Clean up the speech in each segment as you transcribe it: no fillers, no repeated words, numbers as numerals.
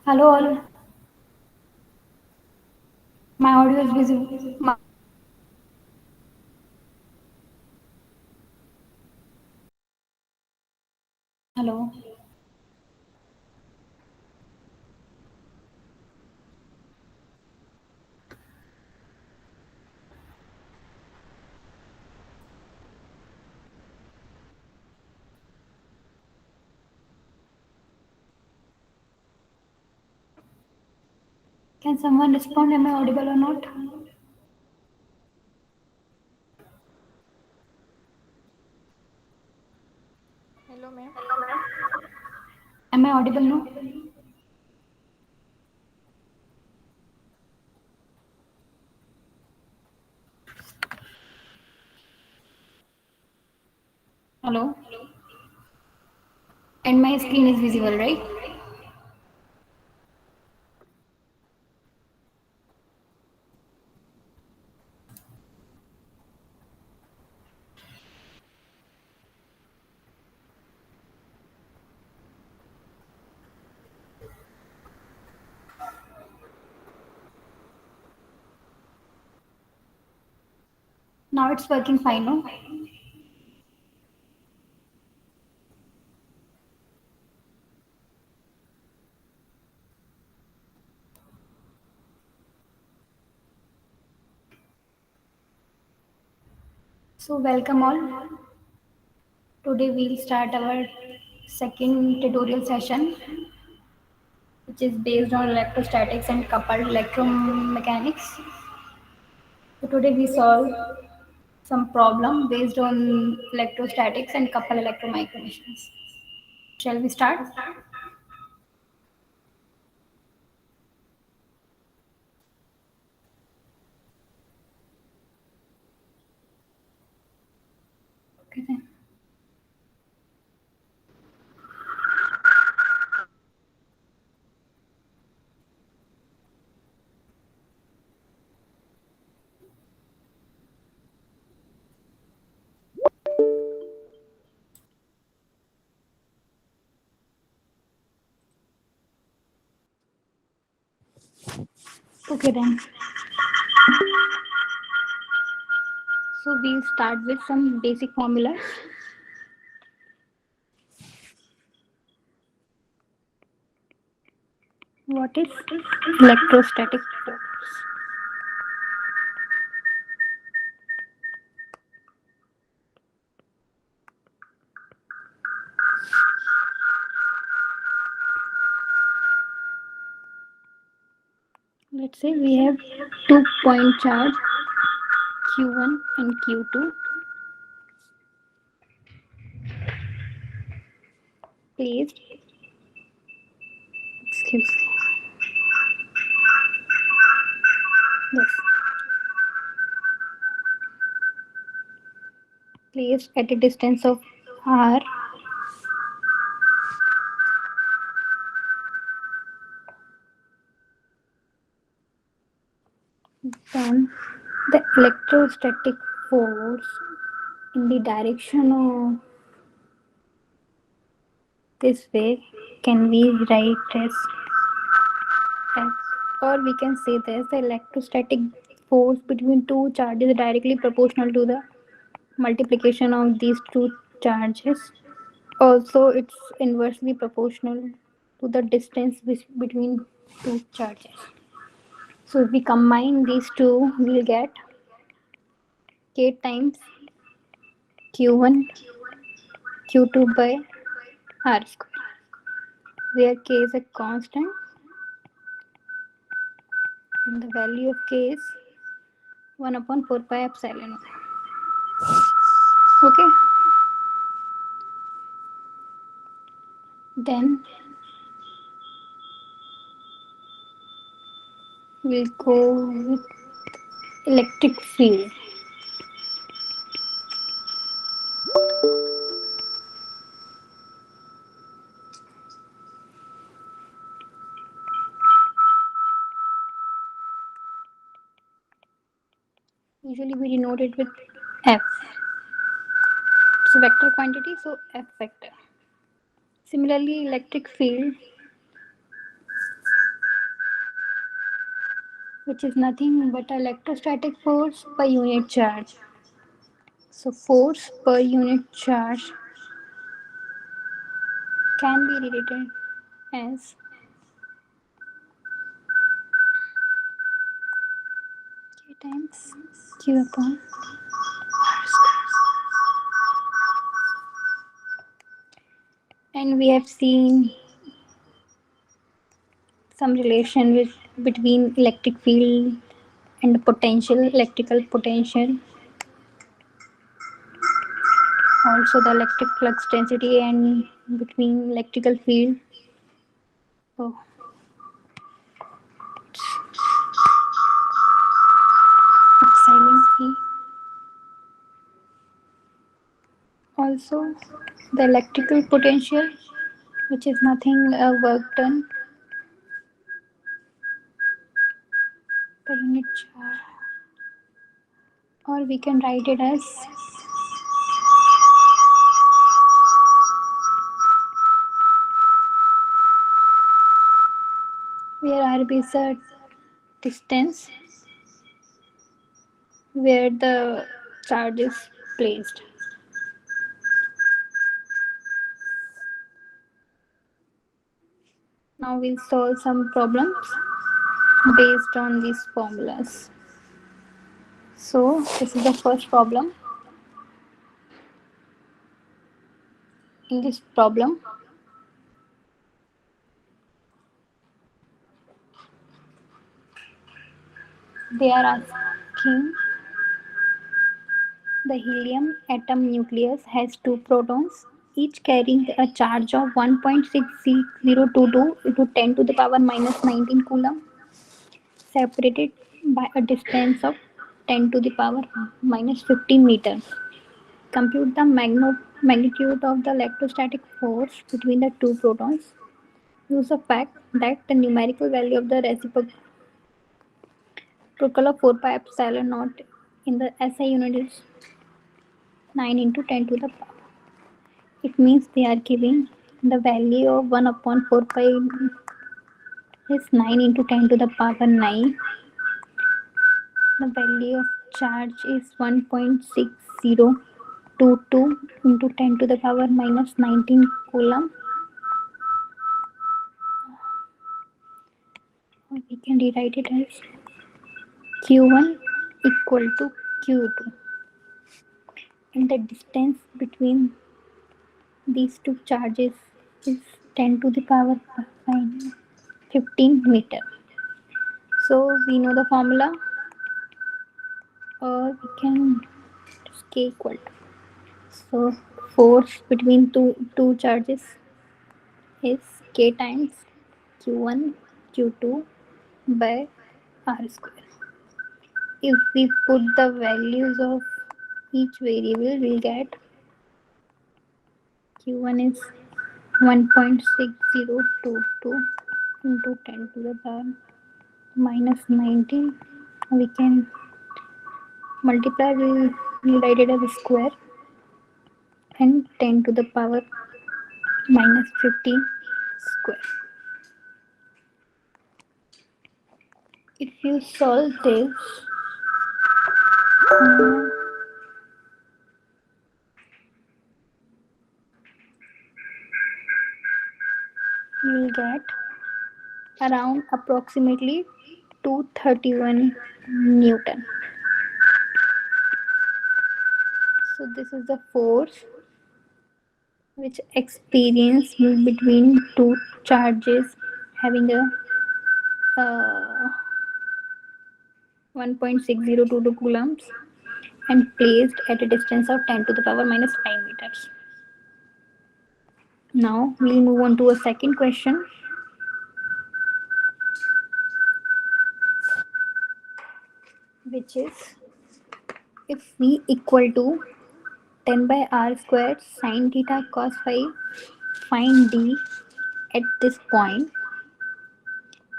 Hello all, my audio is visible. Hello. Can someone respond? Am I audible or not? Hello, ma'am. Am I audible now? Hello. And my screen is visible, right? Now it's working fine, no? So welcome all. Today we'll start our second tutorial session, which is based on electrostatics and coupled electromechanics. So today we solve some problem based on electrostatics and coupled electromicroemissions. Shall we start? Okay then. Okay then. So we'll start with some basic formulas. What is electrostatic force? Let's say we have 2 point charge Q1 and Q2 placed, excuse me, yes, placed at a distance of R. Then the electrostatic force in the direction of this wave can be write as, or we can say this: the electrostatic force between two charges is directly proportional to the multiplication of these two charges. Also, it's inversely proportional to the distance between two charges. So if we combine these two, we'll get K times Q1 Q2 by R square, where K is a constant and the value of K is 1 upon 4 pi epsilon. Okay, then we'll go with electric field. Usually we denote it with F. It's a vector quantity, so F vector. Similarly, electric field which is nothing but electrostatic force per unit charge. So force per unit charge can be rewritten as K times Q upon R square. And we have seen some relation between electric field and potential, electrical potential, also the electric flux density and between electrical field. Oh, silently. Also, the electrical potential, which is nothing work done per unit charge, or we can write it as where RB is the distance where the charge is placed. Now we'll solve some problems based on these formulas. So this is the first problem. In this problem, they are asking the helium atom nucleus has two protons, each carrying a charge of 1.6022 into 10 to the power minus 19 coulomb, separated by a distance of 10 to the power minus 15 meters. Compute the magnitude of the electrostatic force between the two protons. Use the fact that the numerical value of the reciprocal of 4 pi epsilon naught in the SI unit is 9 into 10 to the power. It means they are giving the value of 1 upon 4 pi is 9 into 10 to the power 9. The value of charge is 1.6022 into 10 to the power minus 19 coulomb. Or we can rewrite it as Q1 equal to Q2. And the distance between these two charges is 10 to the power 15 meter. So we know the formula, or we can just K equal to. So force between two charges is K times Q1 Q2 by R square. If we put the values of each variable, we'll get Q1 is 1.6022 into 10 to the power minus 19. We can multiply, we'll write it as a square, and 10 to the power minus 15 square. If you solve this, you'll get around approximately 231 Newton. So this is the force which experience between two charges having a 1.6022 coulombs and placed at a distance of 10 to the power minus 5 meters. Now we'll move on to a second question, which is if v equal to 10 by r squared sine theta cos phi, find d at this point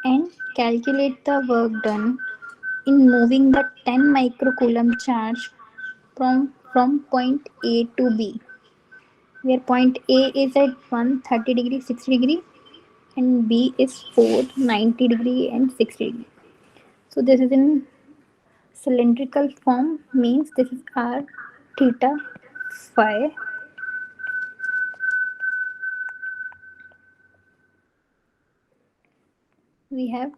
and calculate the work done in moving the 10 microcoulomb charge from point A to B, where point A is at 130 degree 60 degree and B is 490 degree and 60 degree. So this is in cylindrical form, means this is r theta phi. We have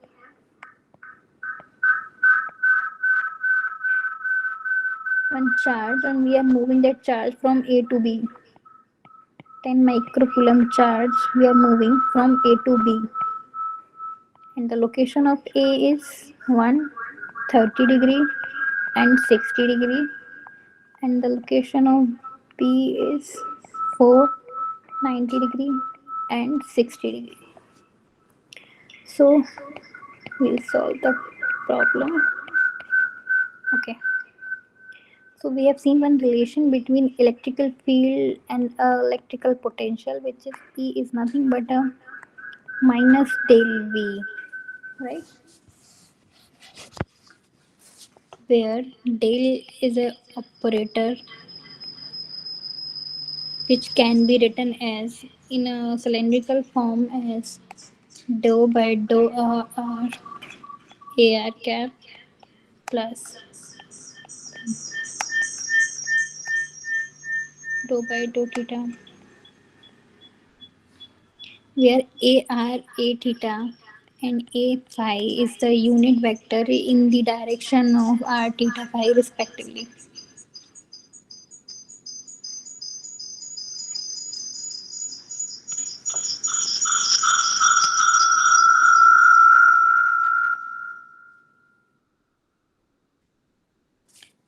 one charge and we are moving that charge from A to B. 10 microcoulomb charge we are moving from A to B, and the location of A is 130 degree and 60 degree, and the location of B is 490 degree and 60 degree. So we'll solve the problem. Okay, so we have seen one relation between electrical field and electrical potential, which is E is nothing but a minus del V, right? Where del is a operator which can be written as in a cylindrical form as dou by dou r ar cap plus dou by dou theta, where ar a theta and a phi is the unit vector in the direction of r theta phi respectively.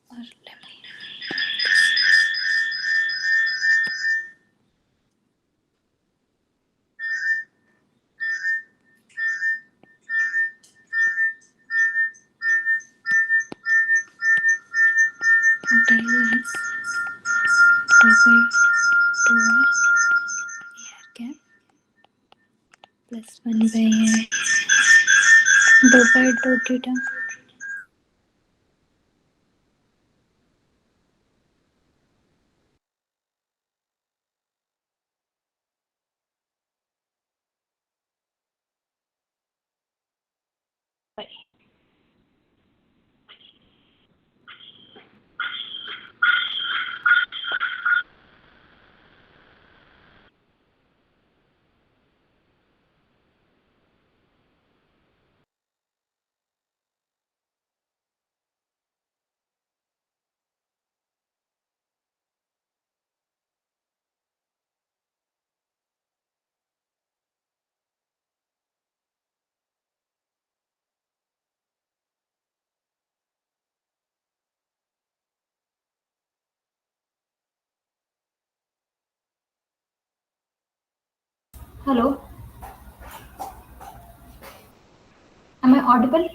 Or del is dou by dou r cap plus 1 by dou by dou theta. Hello, am I audible?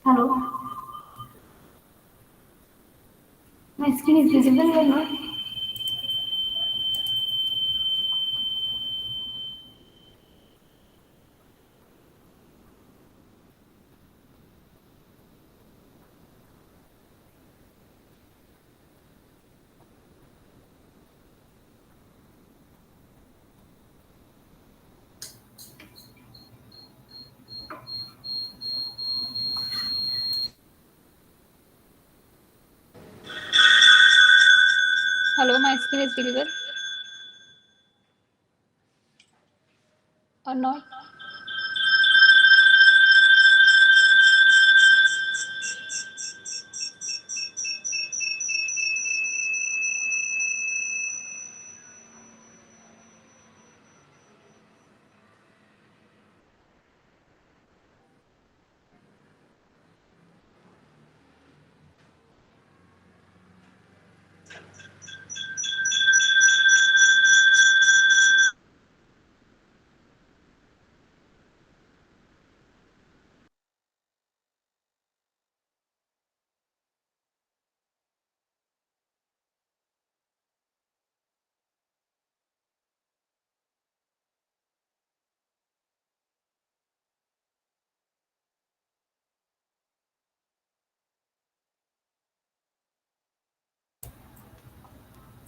Hello, my screen is visible or not? screen is visible or not?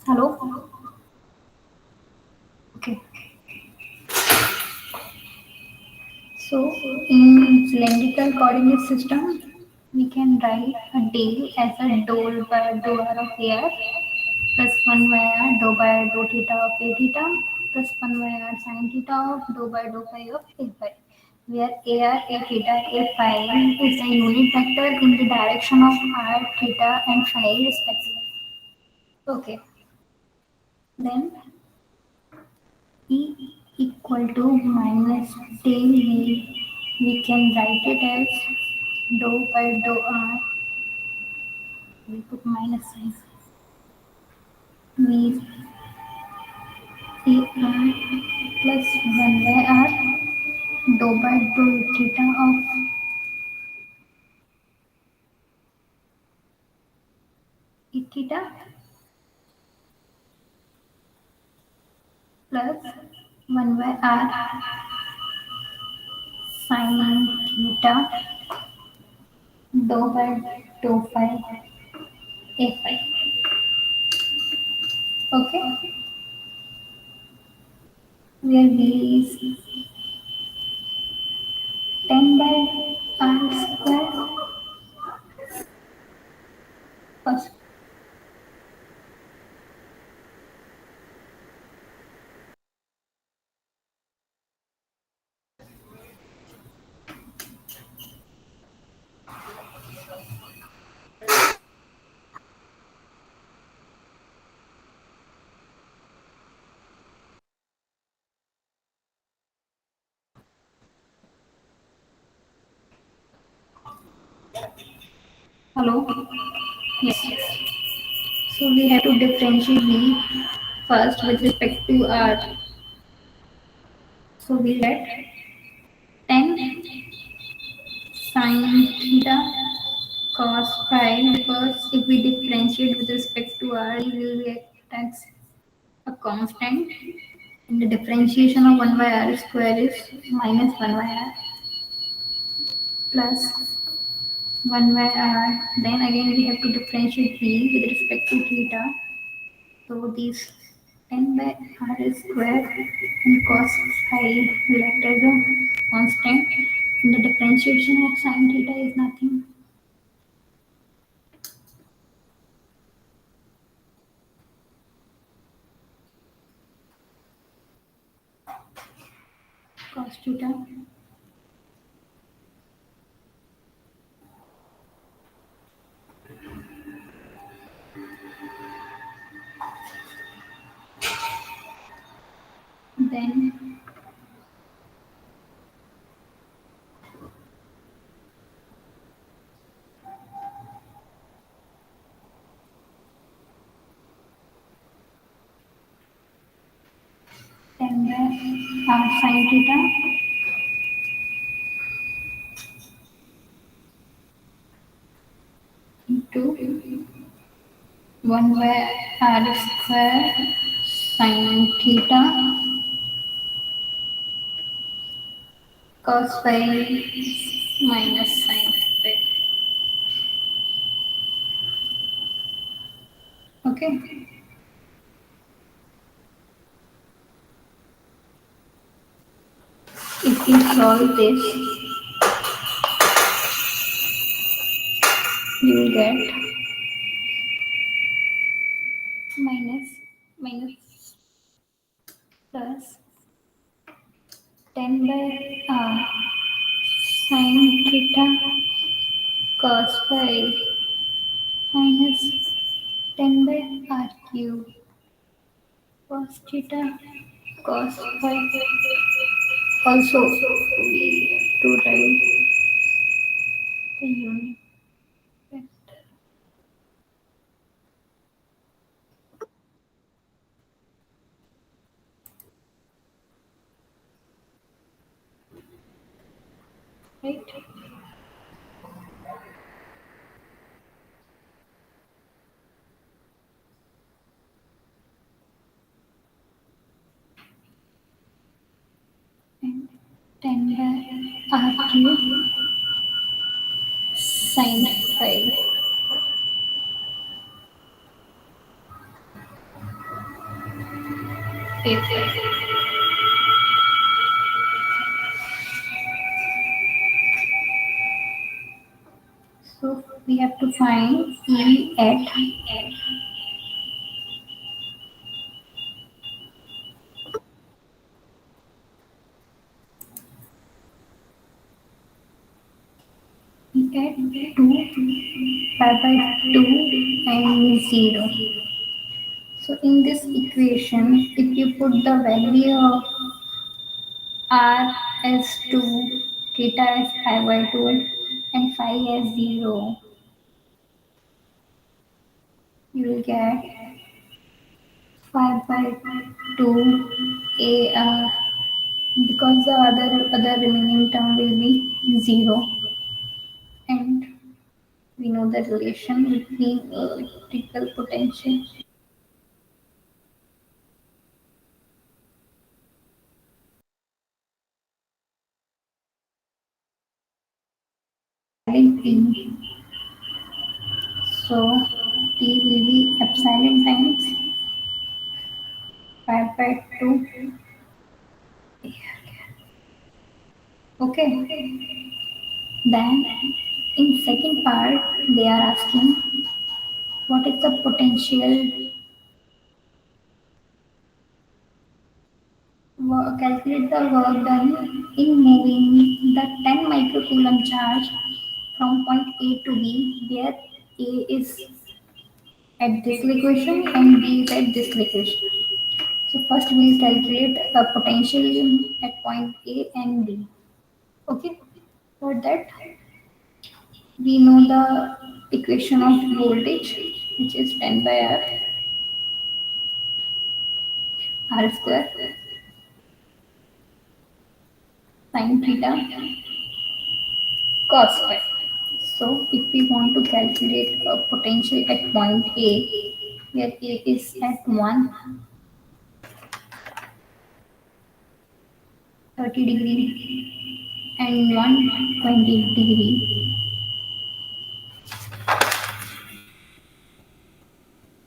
Hello? Okay. So in cylindrical coordinate system, we can write a day as a dou by dou r of air plus 1 by r dou by dou theta of a theta plus 1 by r sin theta of dou by dou phi of a phi, where ar, a theta, a phi is a unit vector in the direction of r, theta and phi respectively. Okay, then E equal to minus del V, we can write it as dou by dou r, we put minus sign, V A r plus 1 by r dou by dou theta of E theta plus 1 by r sin theta dou by dou phi a phi. Okay, where V is 10 by r square first. Hello? Yes. So we have to differentiate V first with respect to R. So we get 10 sin theta cos phi, because if we differentiate with respect to R, we will get as a constant, and the differentiation of 1 by R square is minus 1 by R plus 1 by R. Then again we have to differentiate V with respect to theta. So these 10 by r square and cos phi will act as a constant, and the differentiation of sin theta is nothing. Cos theta then 10 by r sin theta into 1 by r square sin theta cos phi minus sin phi. Okay, if you solve this, you will get minus cos phi minus 10 by r cube cos theta cos phi. Also, we have to write the unit vector, right? And 10 by r cube sin phi. If so, we have to find E at at 2 pi by 2 and 0. So in this equation, if you put the value of r as 2, theta as pi by 2 and phi as 0, you will get 5 by 2 ar, because the other remaining term will be 0, and we know the relation between electrical potential and T. So T will be epsilon times 5 by 2. Okay. Then in second part they are asking what is the potential, calculate the work done in moving the 10 microcoulomb charge from point A to B, where A is at this location and B is at this location. So first we will calculate the potential at point A and B. Okay. For that we know the equation of voltage, which is 10 by r square sin theta cos phi. So if we want to calculate a potential at point A, where A is at 130 degree and 120 degree,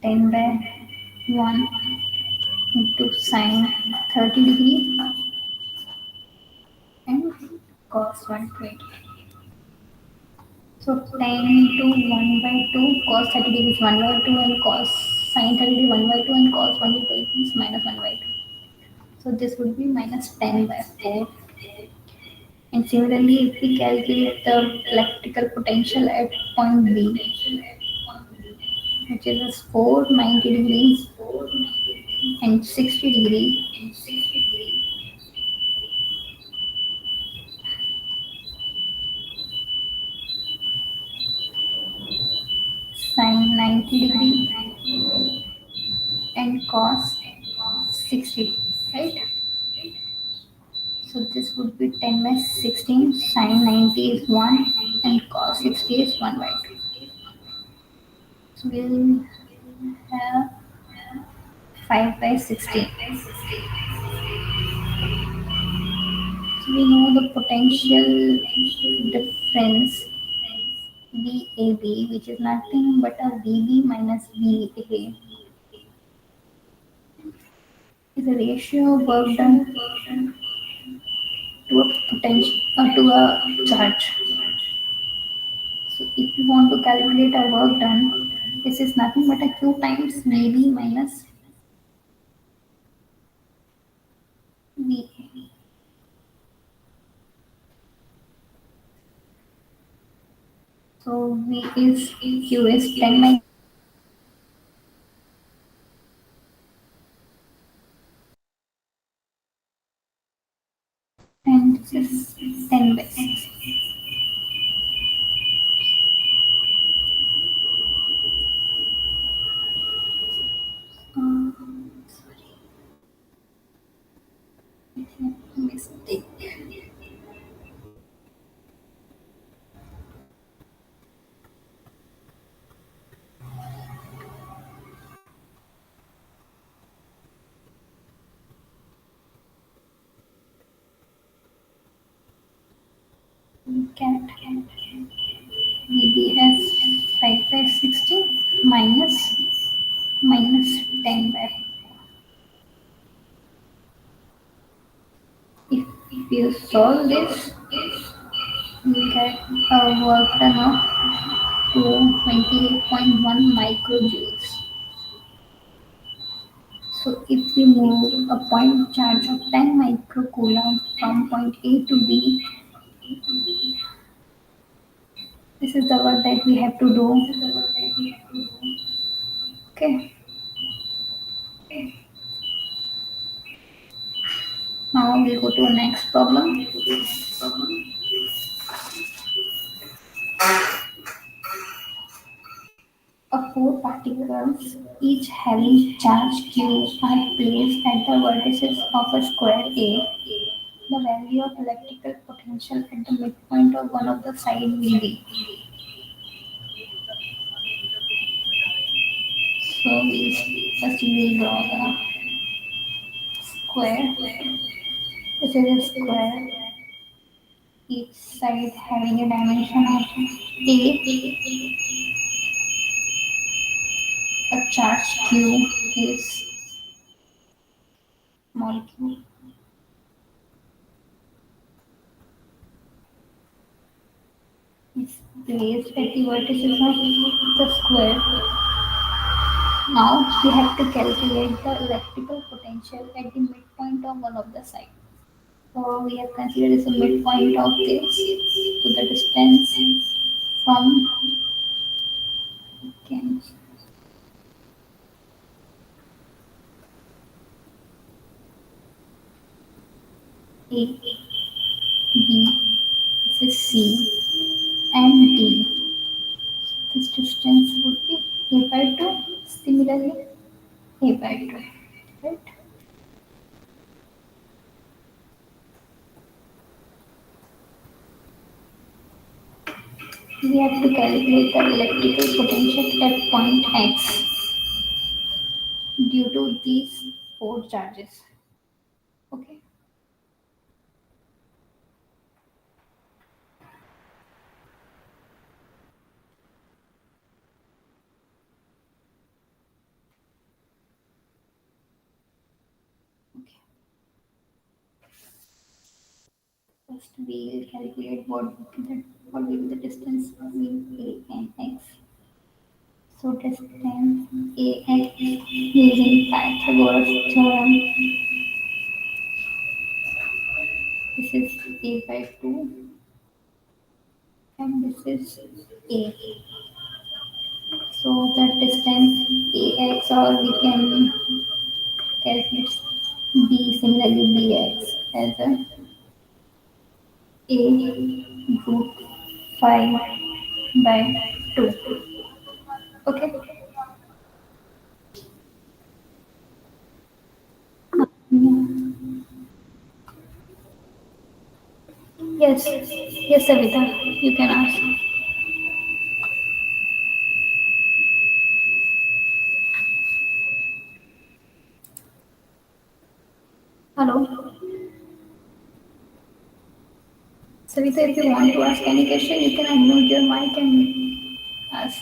10 by 1 into sine 30 degree and cos 120. So 10 into 1 by 2 cos 30 degrees 1 by 2 and cos sine 30 degree 1 by 2 and cos 1 by 2 is minus 1 by 2. So this would be minus 10 by 4. And similarly, if we calculate the electrical potential at point B, which is 490 degrees and 60 degree, sine 90 degree and cos 60, right? So this would be 10 by 16, sine 90 is 1 and cos 60 is 1 by 2. So we'll have 5 by 16. So we know the potential difference VAB, which is nothing but a VB minus VA, is a ratio of work done to a potential to a charge. So if you want to calculate a work done, this is nothing but a Q times VB minus VA. So V is Q is 10 microcoulomb and this is 10 by 6. Sorry, I think mistake. Cat VBS 5 by 60 minus 10 by. If you solve this, you get a work done of to 28.1 microjoules. So if we move a point charge of 10 microcoulomb from point A to B, this is the work that we have to do. Okay. Now we'll go to the next problem. Of four particles, each having charge q, are placed at the vertices of a square A. The value of electrical potential at the midpoint of one of the sides will be. So we'll draw the square. This is a square. Each side having a dimension of A. A charge q is small q is placed at the vertices of the square. Now we have to calculate the electrical potential at the midpoint of one of the sides. So we have considered as a midpoint of this to the distance from can A, B, this is C, and D. This distance would be A by 2. Similarly, A by 2. Right? We have to calculate the electrical potential at point X due to these four charges. Okay. Okay. First, we'll calculate what will be the distance between A and X. So distance AX using Pythagoras theorem. This is A by 2 and this is A. So the distance AX, or we can calculate B, similarly BX as A root 5 by 2. Okay. Yeah. Yes, yes, Savita, you can ask. Hello, Savita, if you want to ask any question, you can unmute your mic and ask.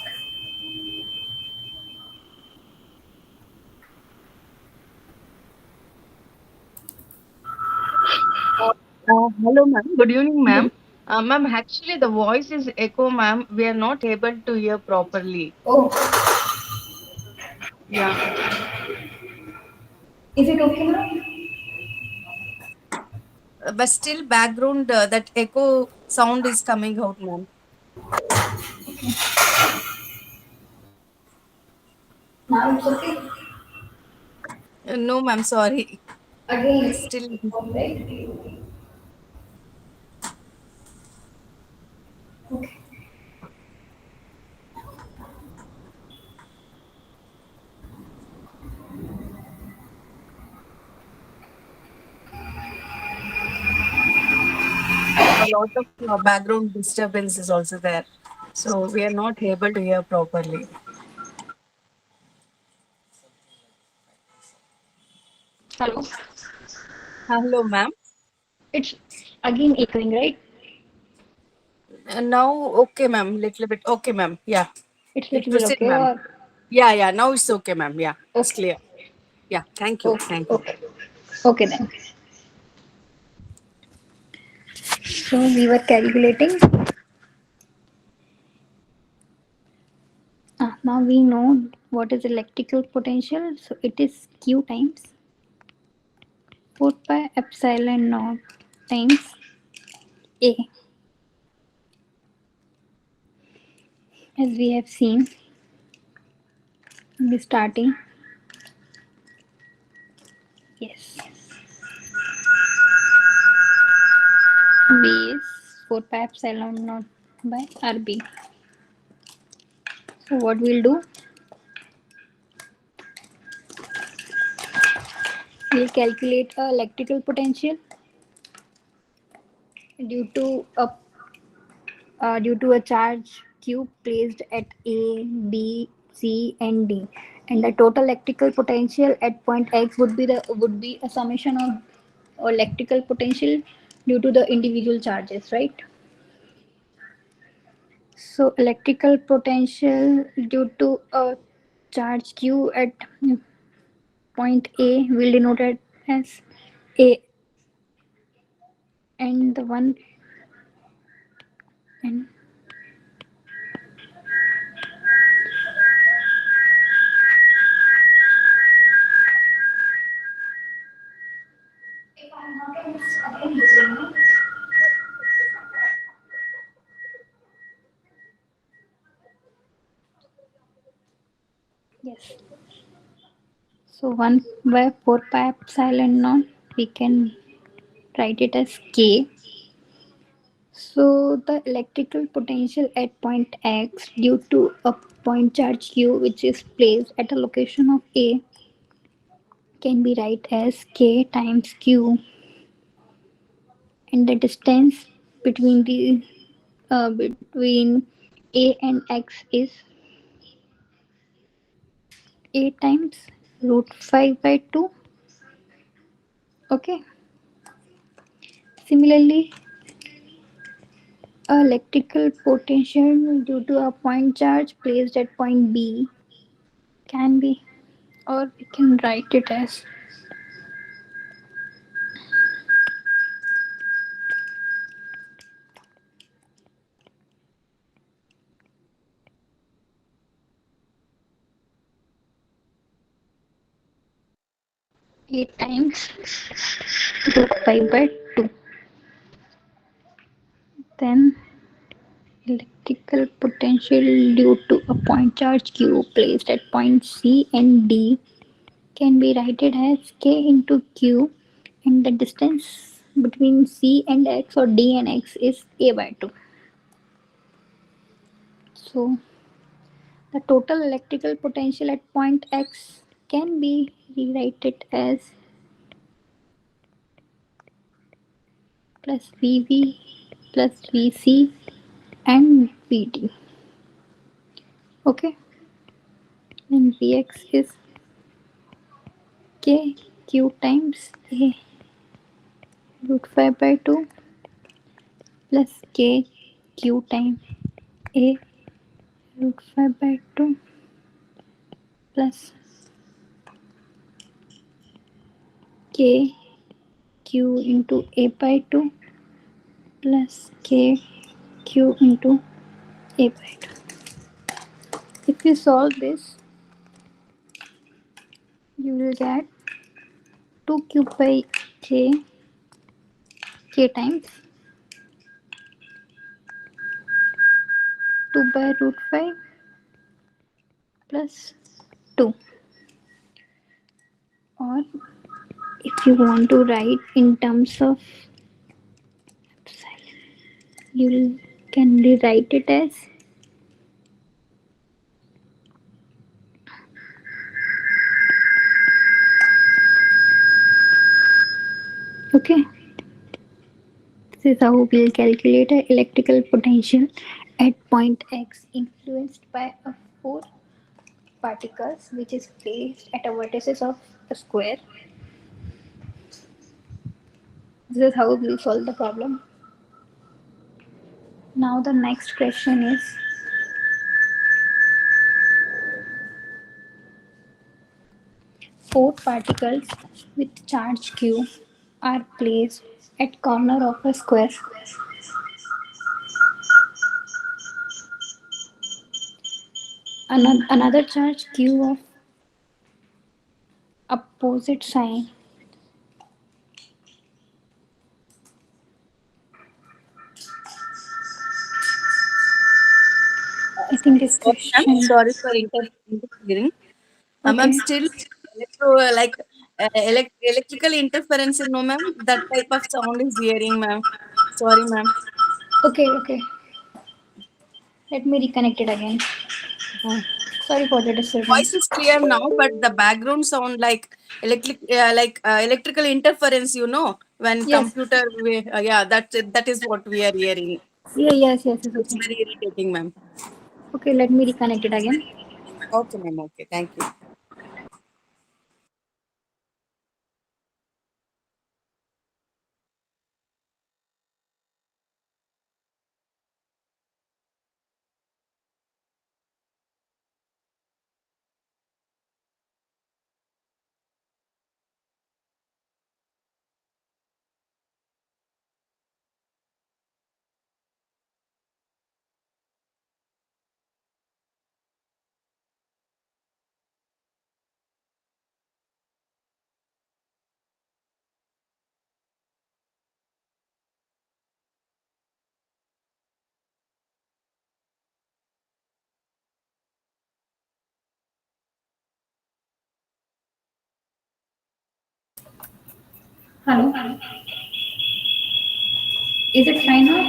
Hello, ma'am. Good evening, ma'am. Ma'am, actually, the voice is echo, ma'am. We are not able to hear properly. Oh, Yeah. is it okay now? But still, background that echo sound is coming out, ma'am. Now it's okay. No, ma'am, sorry. Again, It's still. right? Okay. A lot of background disturbance is also there. So we are not able to hear properly. Hello. Hello, ma'am. It's again echoing, right? Now, okay, ma'am. Little bit. Okay, ma'am. Yeah. It's It little bit proceed, okay ma'am. or Yeah, yeah. Now it's okay, ma'am. Yeah, it's okay. clear. Yeah. Thank you. Okay. Thank you. Okay. Okay then. So we were calculating. Now we know what is electrical potential. So it is Q times 4 pi epsilon naught times A, as we have seen in the starting. Yes, B is 4 pi epsilon naught by RB. So what we'll do, we'll calculate a electrical potential due to a charge Q placed at A, B, C, and D, and the total electrical potential at point X would be a summation of electrical potential due to the individual charges, right? So electrical potential due to a charge Q at point A will denote it as A, and the one and yes. So 1 by 4 pi epsilon naught, we can write it as K. So the electrical potential at point X due to a point charge Q which is placed at a location of A can be write as K times Q, and the distance between between A and X is A times root 5 by 2. Okay. Similarly, a electrical potential due to a point charge placed at point B can be, or we can write it as A times root 5 by 2. Then electrical potential due to a point charge Q placed at point C and D can be written as K into Q, and the distance between C and X or D and X is A by 2. So the total electrical potential at point X can be rewritten as plus VV plus VC and VD. Okay, and Vx is K Q times A root 5 by 2 plus K Q times A root 5 by 2 plus K Q into A by 2 plus K Q into A by 2. If you solve this, you will get 2 q by K times 2 by root 5 plus 2. Or if you want to write in terms of epsilon, you can rewrite it as, okay, this is how we'll calculate a electrical potential at point X influenced by a 4 particles which is placed at a vertices of a square. This is how we'll solve the problem. Now the next question is, four particles with charge q are placed at corner of a square. Another charge q of opposite sign. I think this Sorry, ma'am. question. Sorry for interfering. Ma'am, Okay. still electro like electrical interference. No, ma'am. That type of sound is hearing, ma'am. Sorry, ma'am. Okay, okay. Let me reconnect it again. Sorry for the Voice disturbance. is clear now, but the background sound electrical interference. When Yes. computer, yeah, that is what we are hearing. Yeah, yes, yes, yes, It's okay. very irritating, ma'am. Okay, let me reconnect it again. Okay, ma'am. Okay, thank you. Hello. Is it fine now?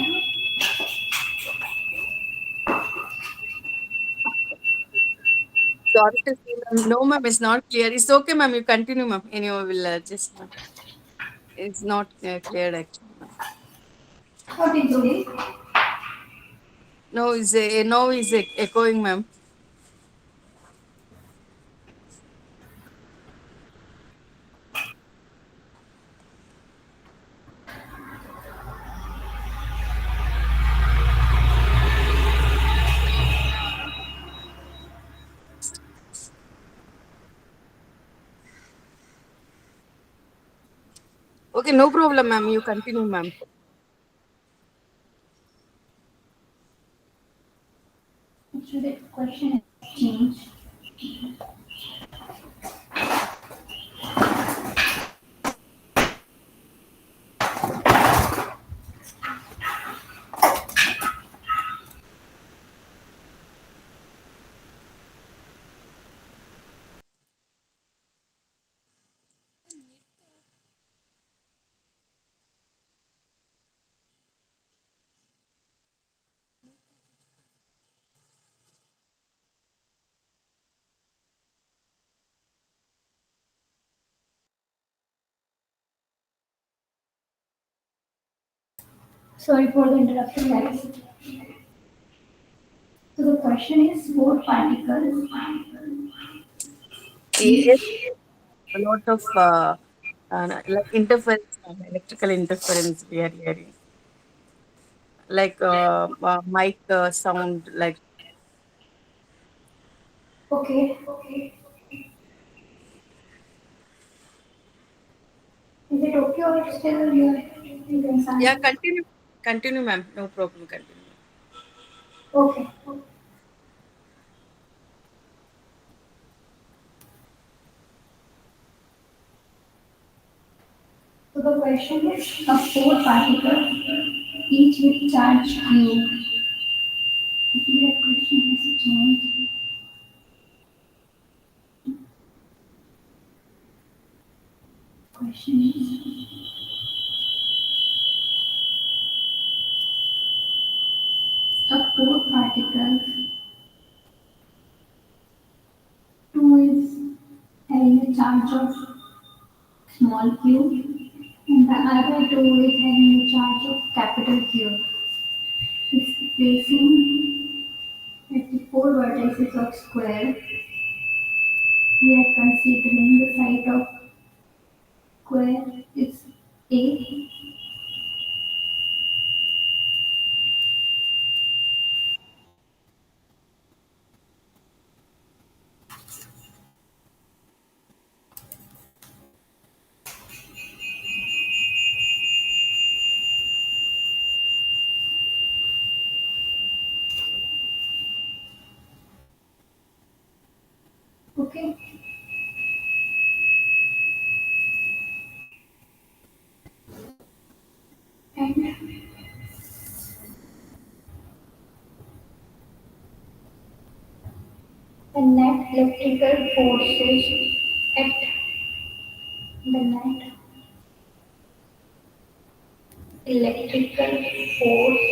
Sorry to say, ma'am. No, ma'am, it's not clear. It's okay, ma'am. You continue, ma'am. Anyway, we'll just. It's not clear actually, ma'am. What is it? No, is echoing, ma'am. Okay, no problem, ma'am. You continue, ma'am. Actually, the question has changed. Sorry for the interruption, guys. So the question is four particles. Yes, a lot of like interference, electrical interference we are hearing. Like mic sound, like Okay. Is it okay or still you can yeah, sign? continue, ma'am. No problem, continue. Okay. So the question is of four particles, each with charge q, Your question has changed. Question is a four particles. Two is having a charge of small q, and the other two is having a charge of capital Q. It's placing at the four vertices of square. We are considering the side of square is A. Okay, and the net electrical forces at the net electrical force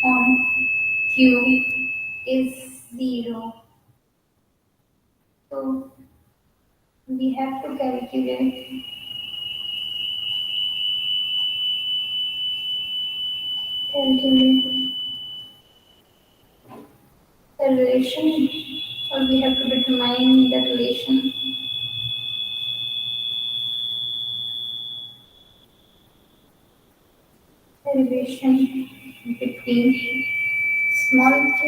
on Q is zero. So we have to calculate the relation, or we have to determine the relation between small q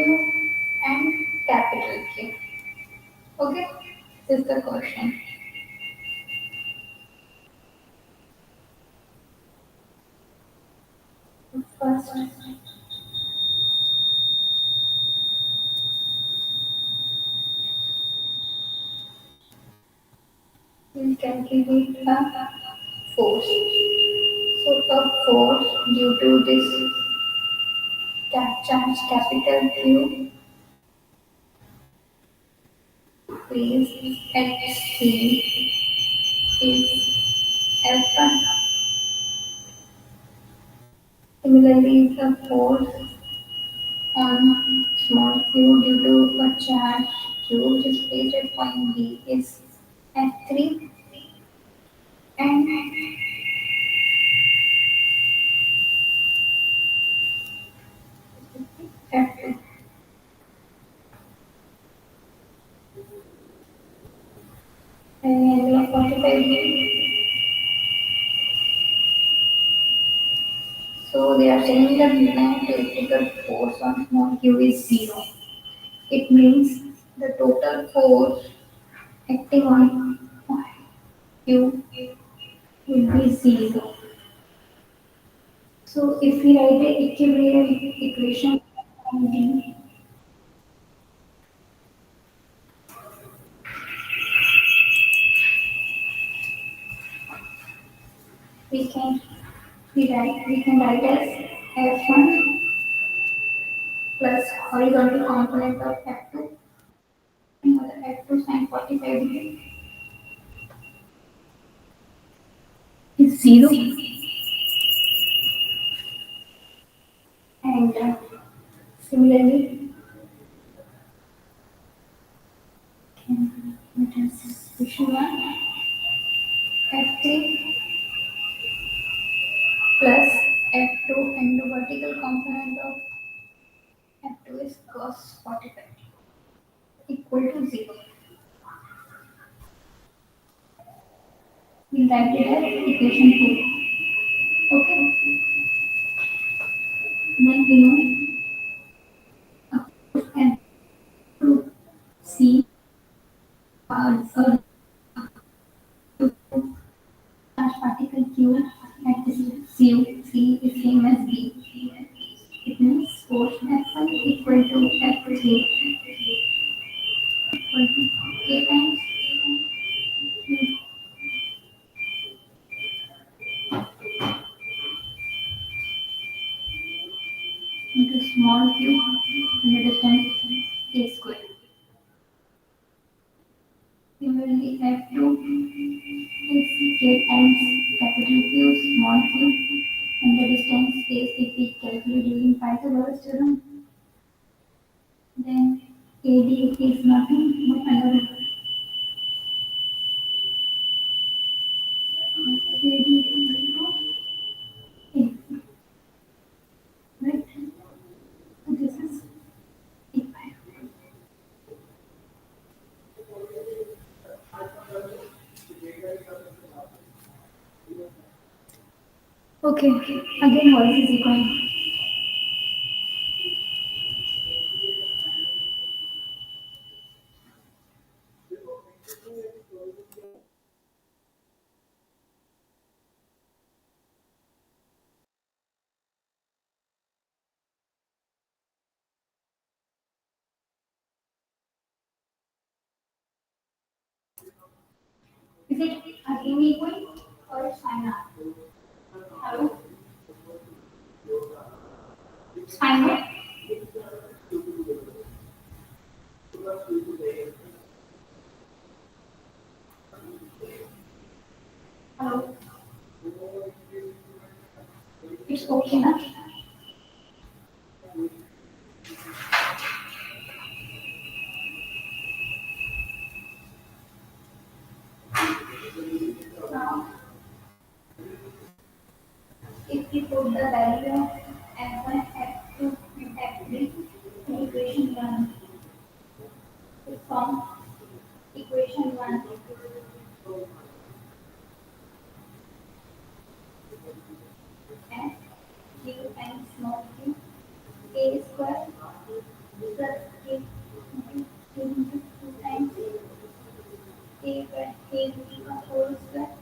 and capital Q. Okay, this is the question. First, we'll calculate the force. So, a force due to this charge capital Q placed at C is F1. Similarly, the force on small q due to a charge q which is placed at point B is F3, and F2. And angle of 45 degrees. So they are saying that net electrical force on small q is zero. It means the total force acting on q will be zero. So if we write the equilibrium equation on D, we can we can write as F1 plus horizontal component of F2, another F2 sine 45 degree is zero, and similarly, let us equation 1 F3 plus F2, and the vertical component of F2 is cos 45 equal to 0. We write it as equation 2. Okay, then we know and to see a charge particle Q at this C is same as B. It means force F1 equal to F3 equal to K times Q. into small q and the distance a square. Similarly, F2 is k times capital Q small q and the distance is if we calculate using Pythagoras theorem, then AD is nothing but under AD equal to A, right? So this is A. Okay, again voice is equal. Is it again equal or it's fine now? Hello? It's fine now? Hello? It's okay now? Now, if we put the value of F1, F2 and F3 in equation 1, from equation 1 f q and small q a square plus k into q into 2 times a by a to the whole square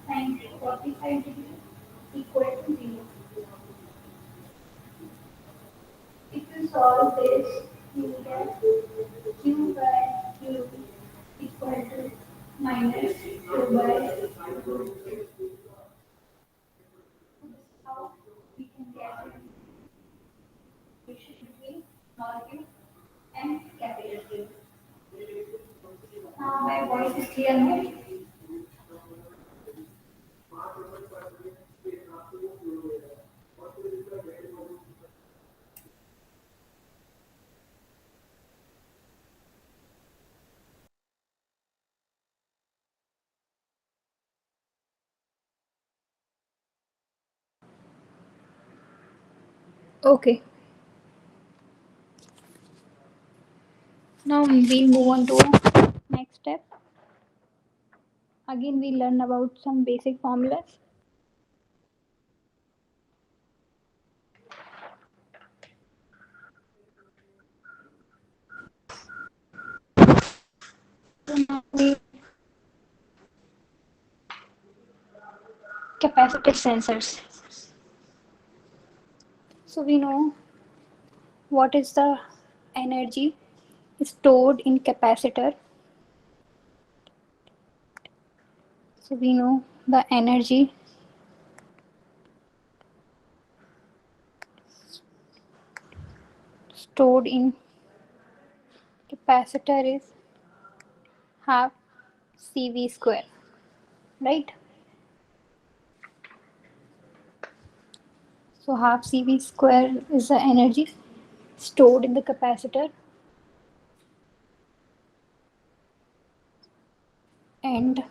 times 45 degrees equal to 0. If you solve this, you will get q by q equal to minus 2 by 2. This is how we can get the equation between small q and capital Q. Now my voice is clear now. Okay, now we'll move on to next step. Again, we learn about some basic formulas. So now we capacitive sensors. So we know what is the energy stored in capacitor. So we know the energy stored in capacitor is half CV square, right? So half CV square is the energy stored in the capacitor, and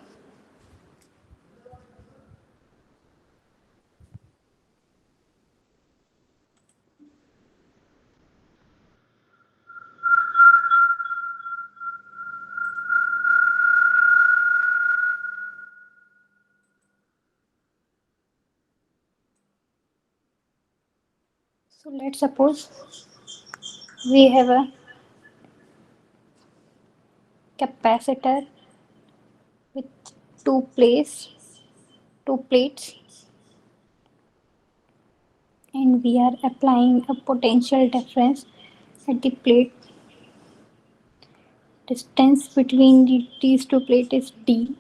so let's suppose we have a capacitor with two plates, two plates, and we are applying a potential difference at the plate. Distance between these two plates is d,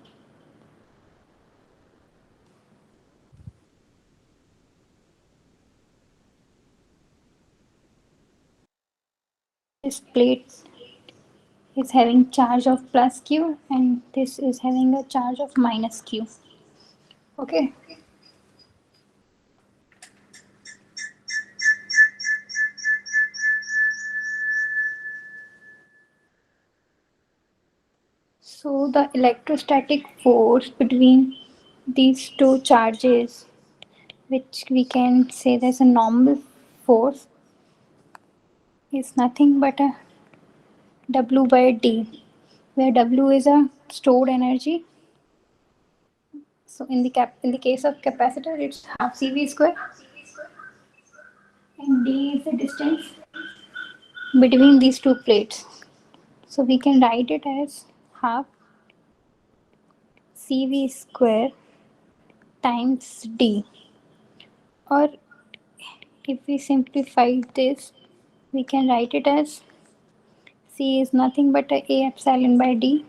this plate is having charge of plus q and this is having a charge of minus q. Okay. So the electrostatic force between these two charges, which we can say there's a normal force, is nothing but a W by D, where W is a stored energy. So in the case of capacitor, it's half CV square, and D is the distance between these two plates. So we can write it as half CV square times D, or if we simplify this, we can write it as C is nothing but a epsilon by D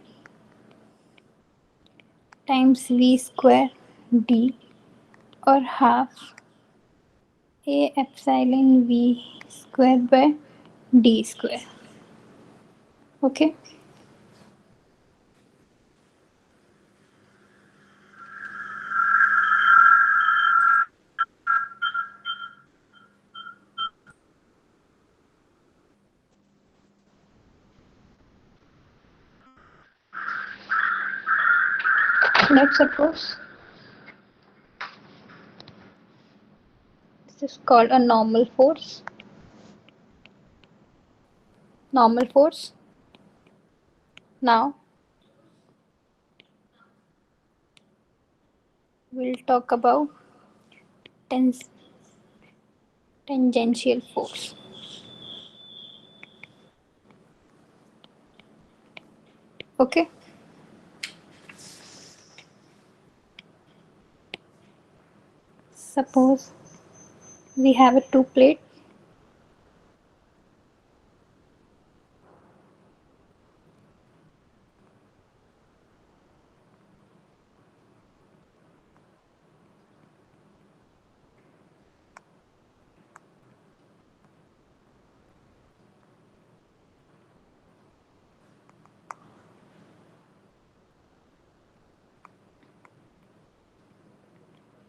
times V square D, or half a epsilon V square by D square. Okay. Let's suppose this is called a normal force. Normal force. Now we'll talk about tens- tangential force. Okay. Suppose we have a two plate.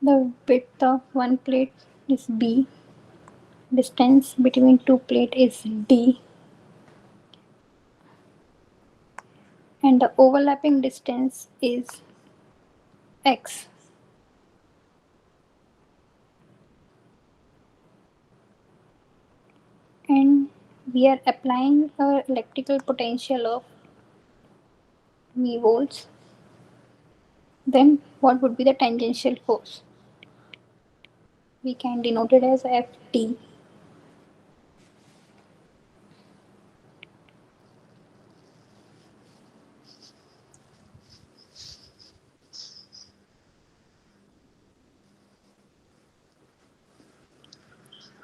The width of one plate is B. Distance between two plates is D, and the overlapping distance is X. And we are applying a electrical potential of V volts, then what would be the tangential force? We can denote it as Ft,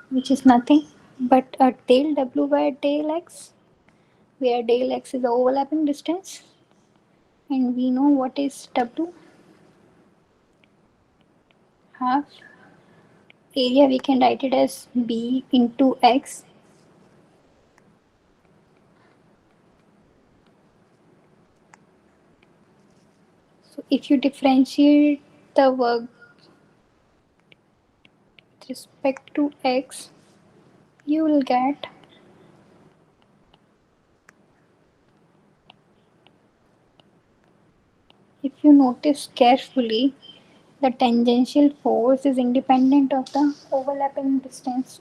which is nothing but a del W by del X, where del X is the overlapping distance, and we know what is W, half area. We can write it as B into X. So if you differentiate the work with respect to X, you will get, if you notice carefully, the tangential force is independent of the overlapping distance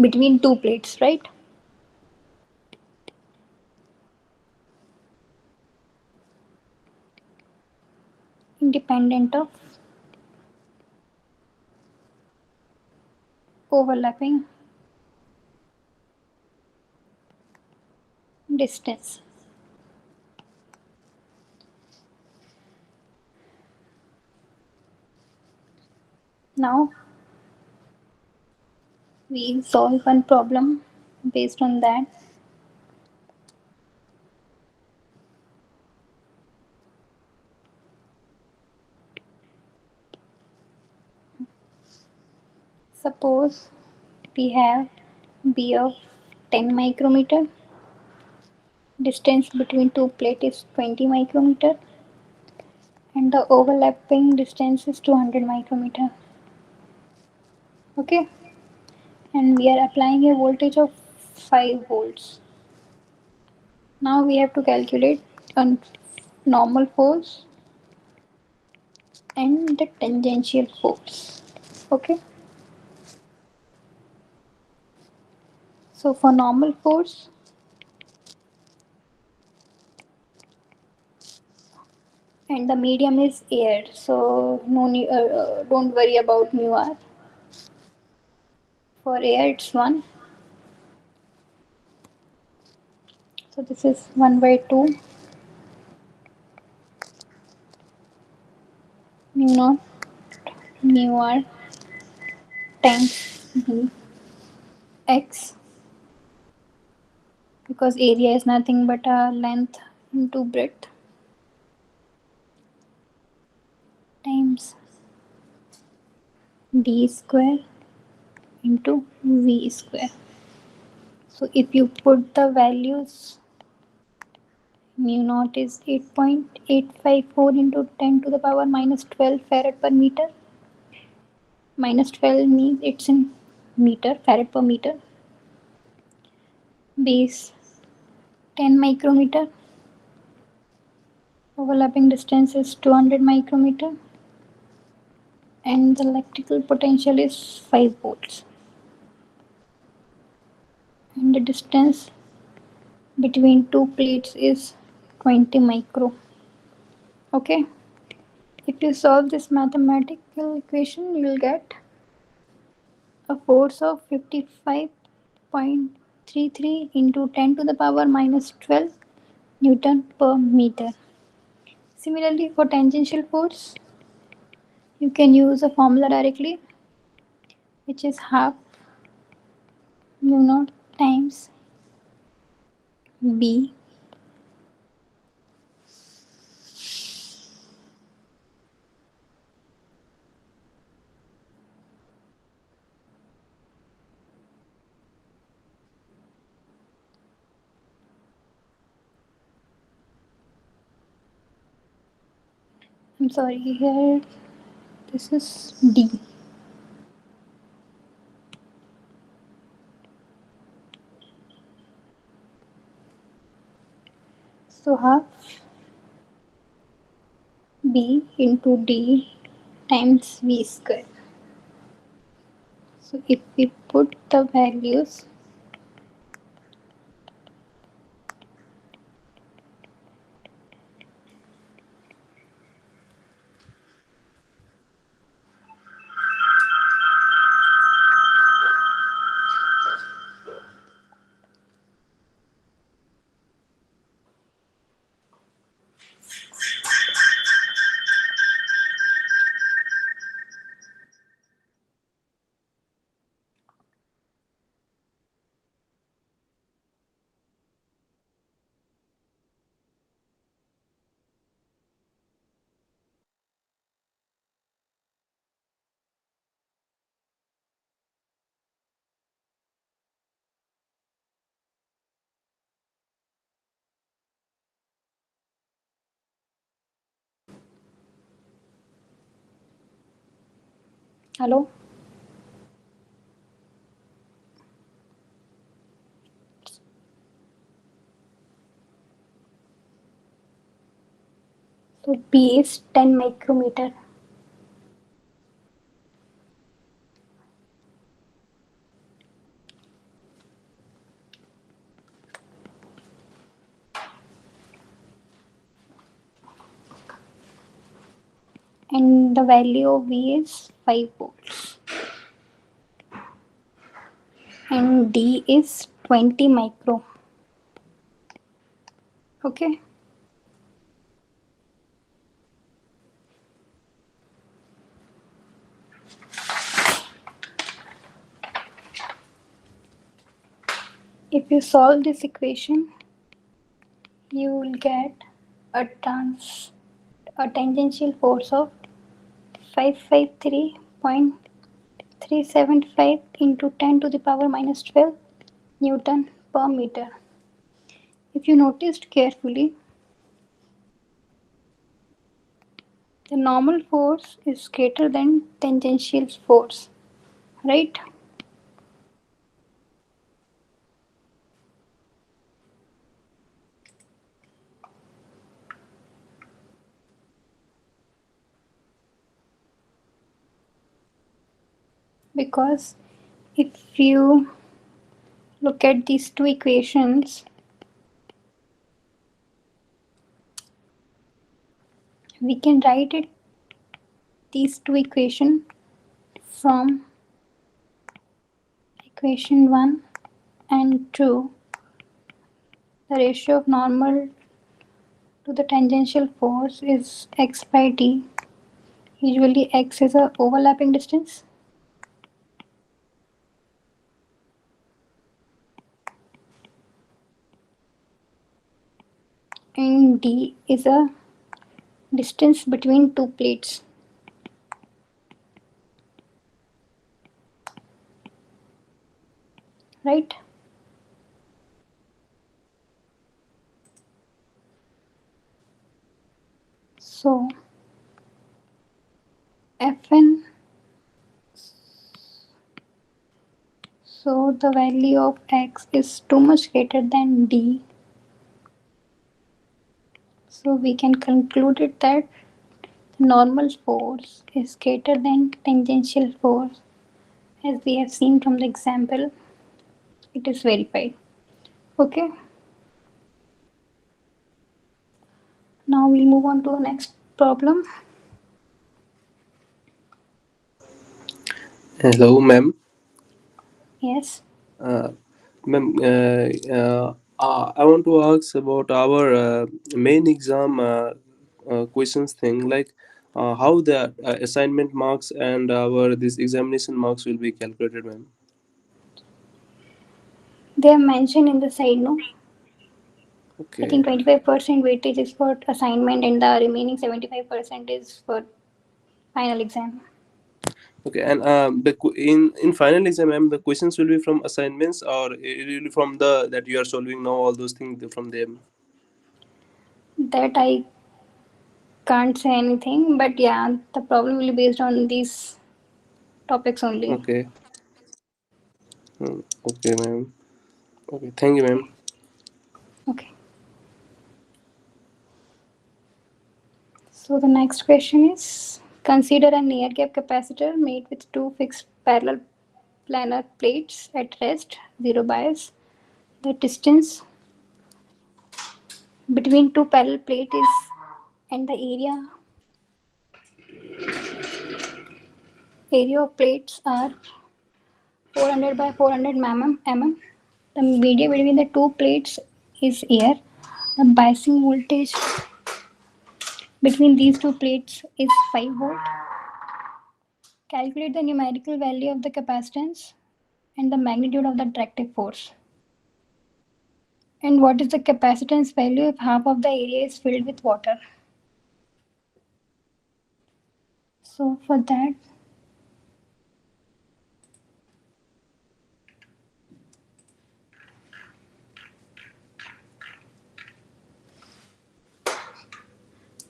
between two plates, right? Independent of overlapping distance. Now we solve one problem based on that. Suppose we have B of 10 micrometer. Distance between two plates is 20 micrometer, and the overlapping distance is 200 micrometer. Okay, and we are applying a voltage of 5 volts. Now we have to calculate a normal force and the tangential force. Okay, so for normal force, and the medium is air, so no need, don't worry about mu r. For air it's 1, so this is 1 by 2 mu naught mu r times b x, because area is nothing but a length into breadth, times d square into v square. So if you put the values, mu naught is 8.854 into 10 to the power minus 12 farad per meter. Minus 12 means it's in meter, farad per meter. Base 10 micrometer. Overlapping distance is 200 micrometer. And the electrical potential is 5 volts. And the distance between two plates is 20 micro. Okay, if you solve this mathematical equation, you will get a force of 55.33 into 10 to the power minus 12 Newton per meter. Similarly, for tangential force, you can use a formula directly, which is half mu naught times b. I'm sorry, here this is d. So half b into d times v square. So if we put the values, hello. So b is 10 micrometer. And the value of V is 5 volts, and D is 20 micro. Okay, if you solve this equation, you will get a tangential force of 553.375 into 10 to the power minus 12 Newton per meter. If you noticed carefully, the normal force is greater than tangential force, right? Because if you look at these two equations, we can write it these two equations from equation 1 and 2. The ratio of normal to the tangential force is x by d. Usually x is a overlapping distance and d is a distance between two plates, right? So Fn, so the value of x is too much greater than d. So we can conclude it that the normal force is greater than tangential force, as we have seen from the example. It is verified. Okay, now we'll move on to the next problem. Hello, ma'am. Yes, Uh, Ma'am, I want to ask about our main exam questions thing, like how the assignment marks and our this examination marks will be calculated, ma'am. they are mentioned in the side, no? I think Okay. 25% weightage is for assignment and the remaining 75% is for final exam. Okay, and in final exam, ma'am, the questions will be from assignments or it will be from the that you are solving now all those things from them. That I can't say anything, but yeah, the problem will be based on these topics only. Okay. Okay, ma'am. Okay, thank you, ma'am. Okay. So the next question is, consider a near gap capacitor made with two fixed parallel planar plates at rest, zero bias. The distance between two parallel plates is and the area of plates are 400 by 400 mm. The medium between the two plates is air. The biasing voltage between these two plates is 5 volt. Calculate the numerical value of the capacitance and the magnitude of the attractive force. And what is the capacitance value if half of the area is filled with water? So for that,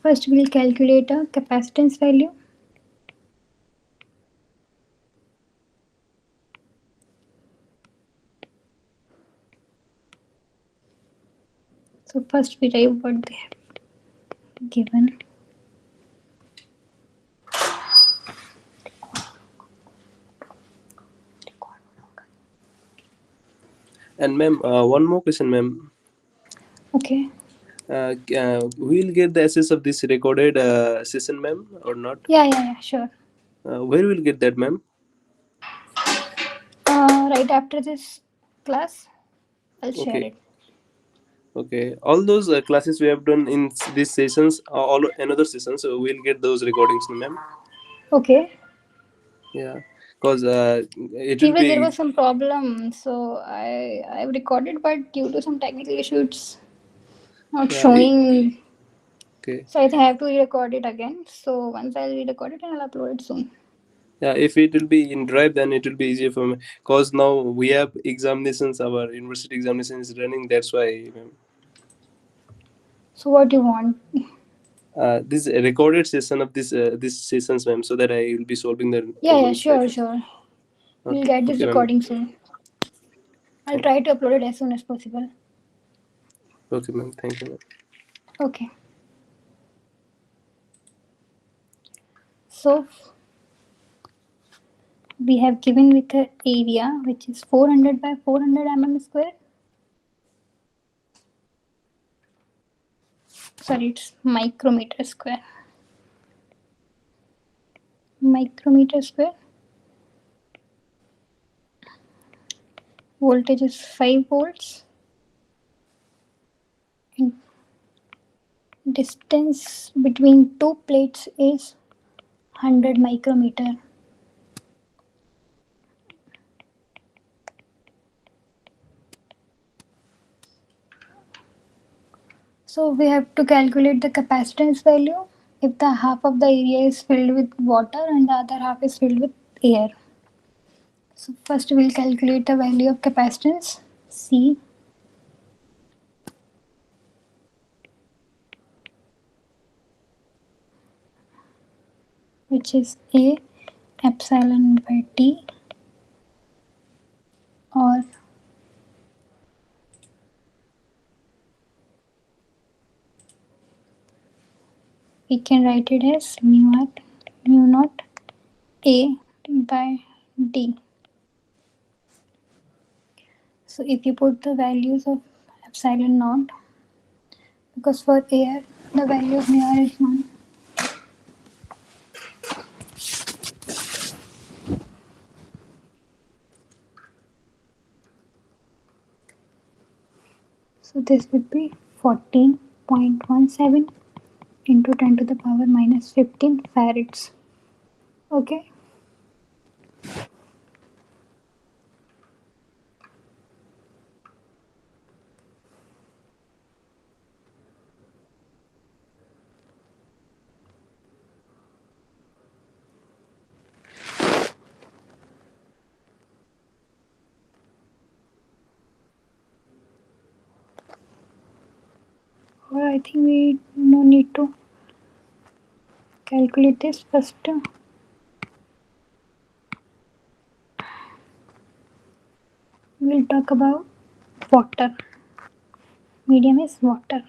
first we'll calculate a capacitance value. So first we write what they have given. And ma'am, one more question, ma'am. Okay. We'll get the access of this recorded session, ma'am, or not? Yeah, sure. Where will get that, ma'am? Right after this class, I'll share Okay, it. okay. All those classes we have done in these sessions, all another sessions, so we'll get those recordings, ma'am. Okay. Yeah, because it will Previous there be was some problem, so I recorded, but due to some technical issues, it's not yeah we showing. okay. So I think I have to re-record it again. So once I re-record it, I'll upload it soon. Yeah, if it will be in drive, then it will be easier for me. Cause now we have examinations. Our university examination is running. That's why, ma'am. So what do you want? This recorded session of this sessions, ma'am, so that I will be solving the Yeah, yeah, problems, right? sure, sure. We'll Okay, get this okay, ma'am. recording soon. I'll Thank, try to upload it as soon as possible. okay, ma'am. Thank you, ma'am. Okay. So we have given with the area which is 400 by 400 mm square. Sorry, it's micrometer square. Micrometer square. Voltage is 5 volts. And distance between two plates is 100 micrometer. So we have to calculate the capacitance value if the half of the area is filled with water and the other half is filled with air. So first we'll calculate the value of capacitance C, which is A epsilon by T, or we can write it as mu naught A by D. So if you put the values of epsilon naught, because for air the value of mu r is 1, so this would be 14.17 into 10 to the power minus 15 farads. Okay. Or I think we no need to calculate this first. We'll talk about water. Medium is water.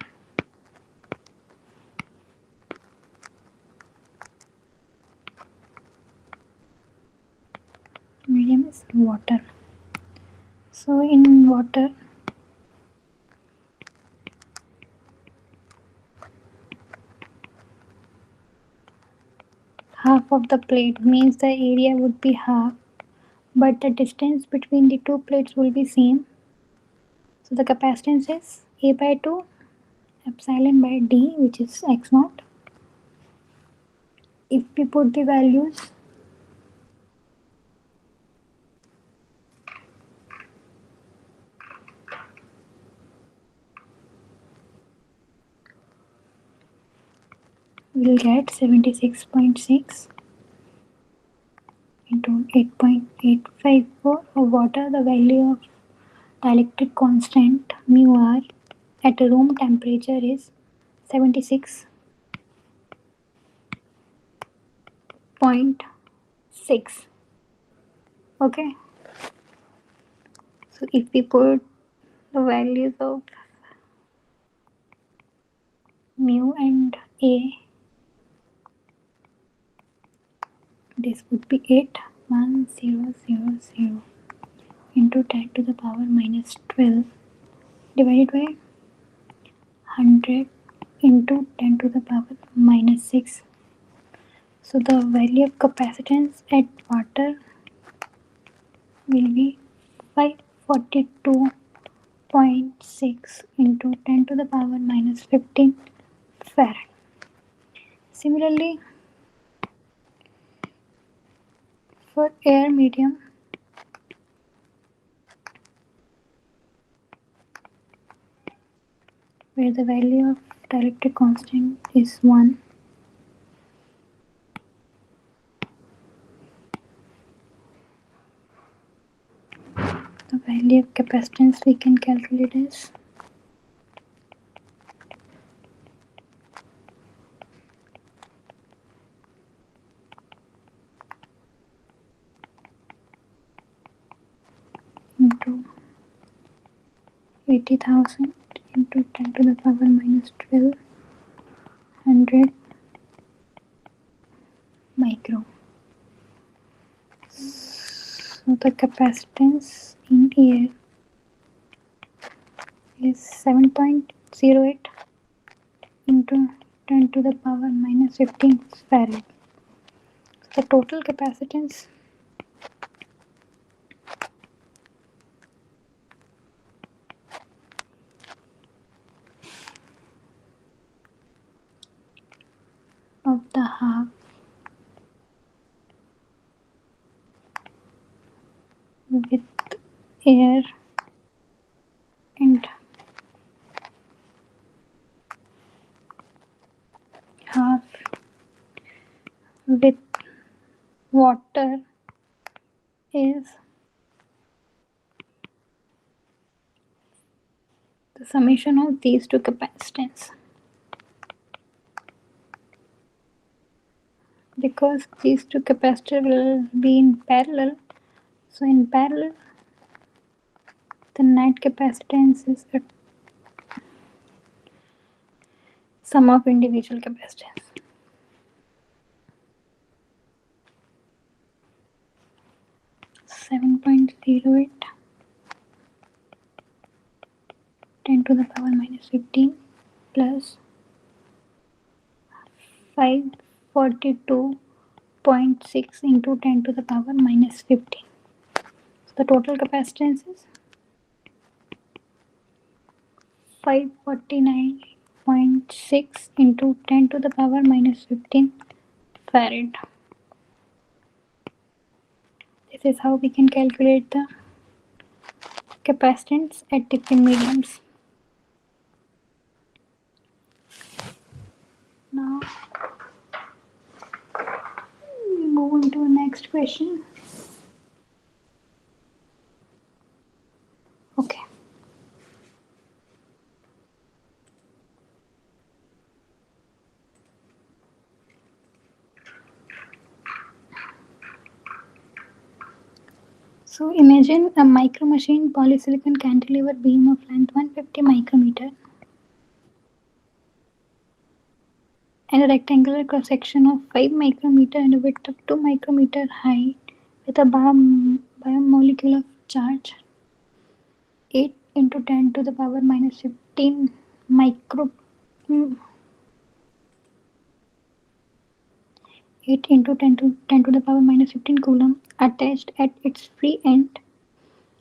Medium is water. So in water, half of the plate means the area would be half, but the distance between the two plates will be same. So the capacitance is A by 2 epsilon by D, which is x naught. If we put the values, we'll get 76.6 into 8.854 of water. The value of dielectric constant mu r at a room temperature is 76.6. Okay, so if we put the values of mu and a, this would be 81000 into 10 to the power minus 12 divided by 100 into 10 to the power minus 6. So the value of capacitance at water will be 542.6 into 10 to the power minus 15 farad. Similarly, for air medium, where the value of dielectric constant is 1, value of capacitance we can calculate is into 80,000 into 10 to the power minus 1200 micro. So the capacitance in here is 7.08 into 10 to the power minus 15 farad. So the total capacitance of the half with air and half with water is the summation of these two capacitance. Because these two capacitors will be in parallel, so in parallel the net capacitance is a sum of individual capacitance. 7.08 10 to the power minus 15 plus 542.6 into 10 to the power minus 15. So the total capacitance is 549.6 into 10 to the power minus 15 farad. This is how we can calculate the capacitance at different mediums. Now we move on to the next question. Okay. So imagine a micro machine polysilicon cantilever beam of length 150 micrometer and a rectangular cross section of 5 micrometer and a width of 2 micrometer height with a biomolecule of charge 8 into 10 to the power minus 15 micro 8 into 10 to the power minus 15 coulomb attached at its free end.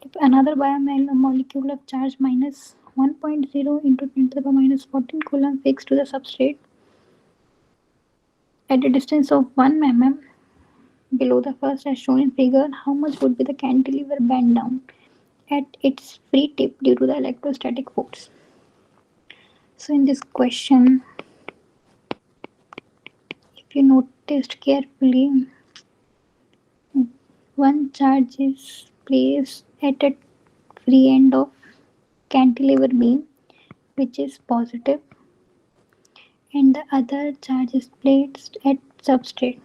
If another biomolecule of charge minus 1.0 into 10 to the power minus 14 coulomb fixed to the substrate at a distance of 1 mm below the first as shown in figure, how much would be the cantilever bend down at its free tip due to the electrostatic force? So in this question, if you noticed carefully, one charge is placed at a free end of cantilever beam which is positive and the other charge is placed at substrate.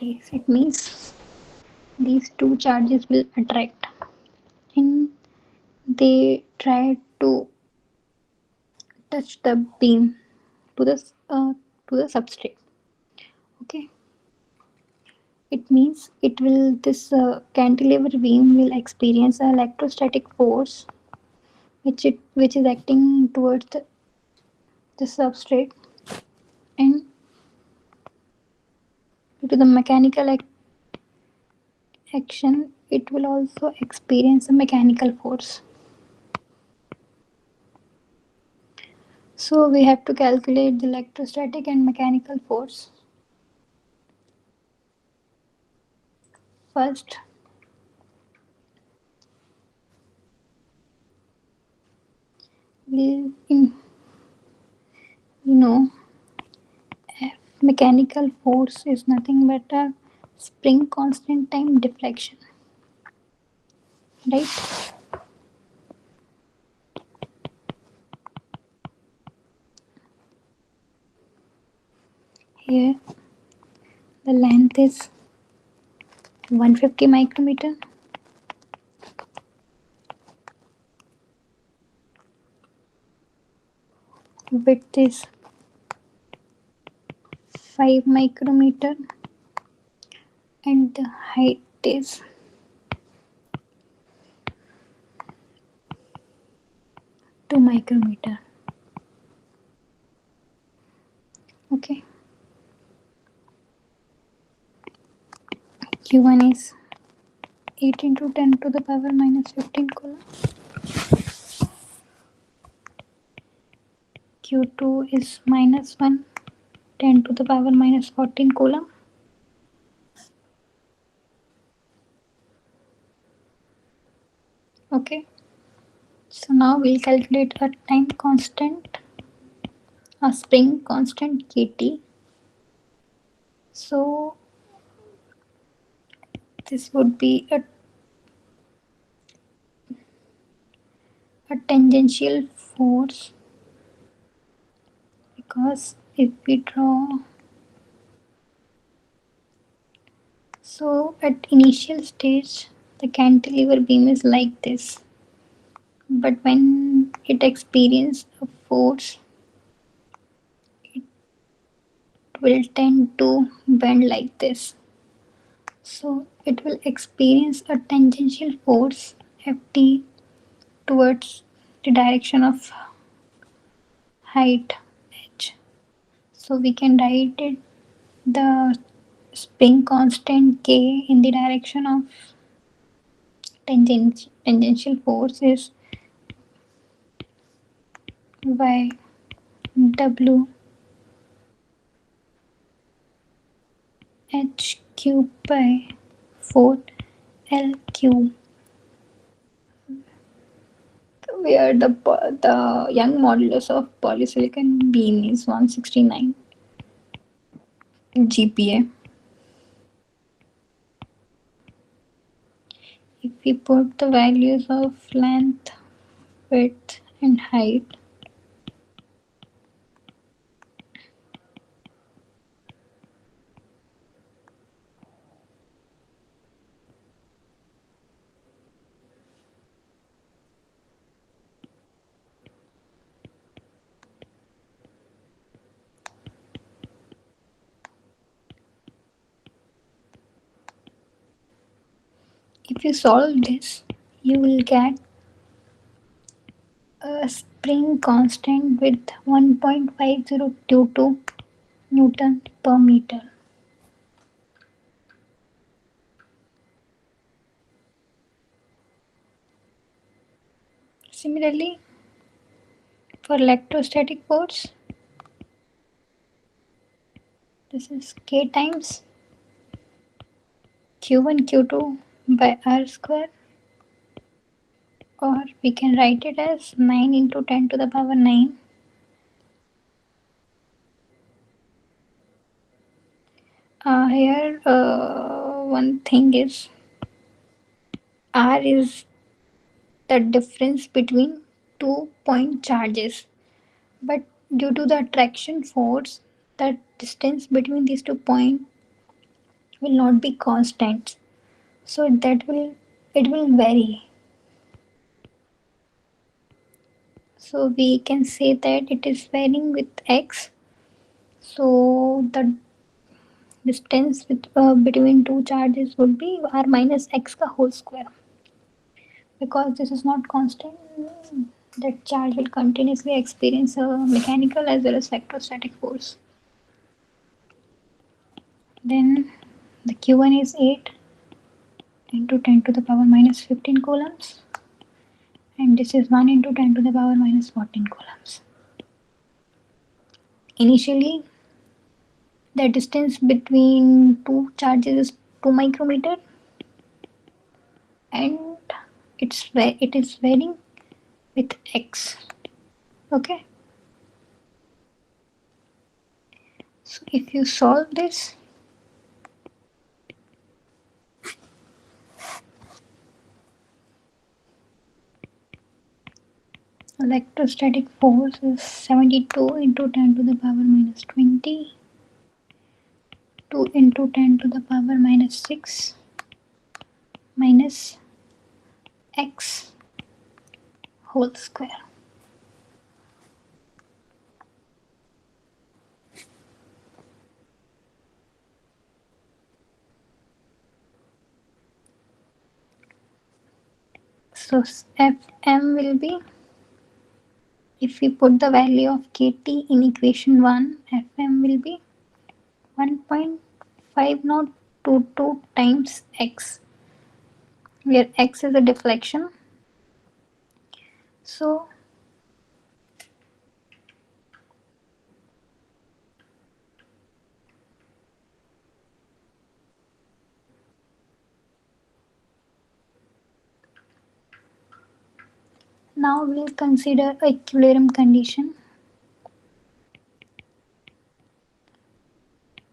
It means these two charges will attract and they try to touch the beam to the substrate. Okay, it means it will this cantilever beam will experience an electrostatic force which is acting towards the substrate, and due to the mechanical action it will also experience a mechanical force. So we have to calculate the electrostatic and mechanical force. First, we know mechanical force is nothing but a spring constant time deflection. right? Here the length is 150 micrometer, width is 5 micrometer, and the height is 2 micrometer. Okay, Q1 is 8 into 10 to the power minus 15 coulomb. Q2 is minus 1, 10 to the power minus 14 coulomb. Okay, so now we'll calculate a time constant, a spring constant Kt. So this would be a tangential force, because if we draw, so at initial stage the cantilever beam is like this, but when it experiences a force it will tend to bend like this. So it will experience a tangential force Ft towards the direction of height h. So we can write it, the spring constant k in the direction of tangential force is y w h cube by 4 l cube, where the Young modulus of polysilicon beam is 169 GPa. If we put the values of length, width, and height, if you solve this, you will get a spring constant with 1.5022 Newton per meter. Similarly, for electrostatic force, this is K times Q1 Q2 by R square, or we can write it as 9 into 10 to the power 9. Here, one thing is, R is the difference between two point charges, but due to the attraction force, the distance between these 2 points will not be constant. So it will vary. So we can say that it is varying with x. So the distance between two charges would be r minus x ka whole square. Because this is not constant, that charge will continuously experience a mechanical as well as electrostatic force. Then the Q1 is 8 into 10 to the power minus 15 coulombs, and this is 1 into 10 to the power minus 14 coulombs. Initially, the distance between two charges is 2 micrometer, and it is varying with x. Okay, so if you solve this, Electrostatic force is 72 into 10 to the power minus 20, 2 into 10 to the power minus 6 minus x whole square. So Fm will be, if we put the value of kT in equation 1, Fm will be 1.5022 times x, where x is a deflection. So now we'll consider equilibrium condition,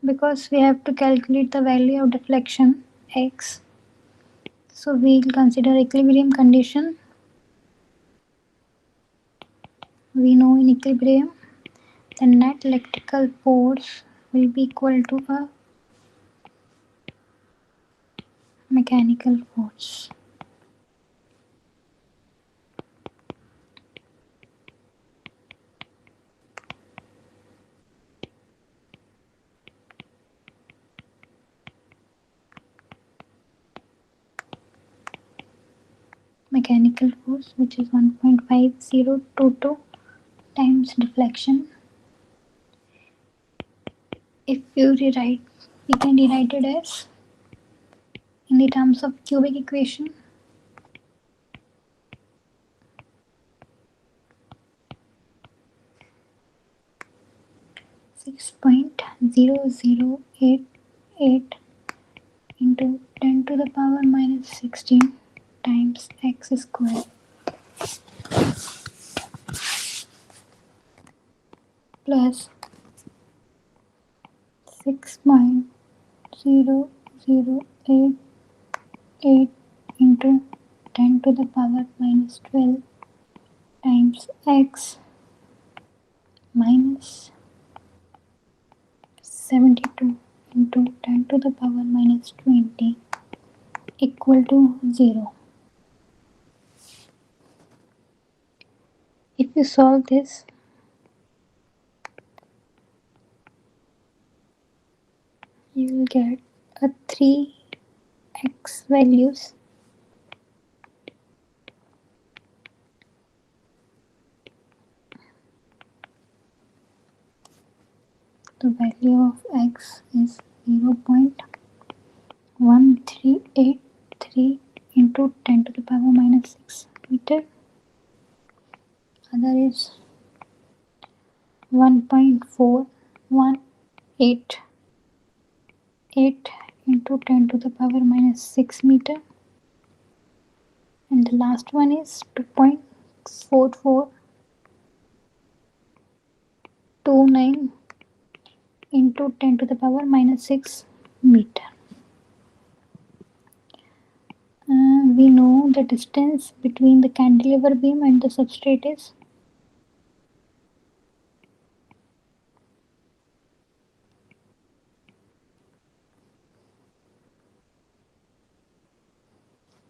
because we have to calculate the value of deflection x. So we'll consider equilibrium condition. We know in equilibrium the net electrical force will be equal to a mechanical force. Mechanical force, which is 1.5022 times deflection. If you rewrite, we can rewrite it as, in the terms of cubic equation, 6.0088 into 10 to the power minus 16 times x square plus 6.0088 into 10 to the power minus 12 times x minus 72 into 10 to the power minus 20 equal to 0. If you solve this, you will get a 3x values. The value of x is 0.1383 into 10 to the power minus 6 meter. Other is 1.4188 into 10 to the power minus 6 meter. And the last one is 2.4429 into 10 to the power minus 6 meter. We know the distance between the cantilever beam and the substrate is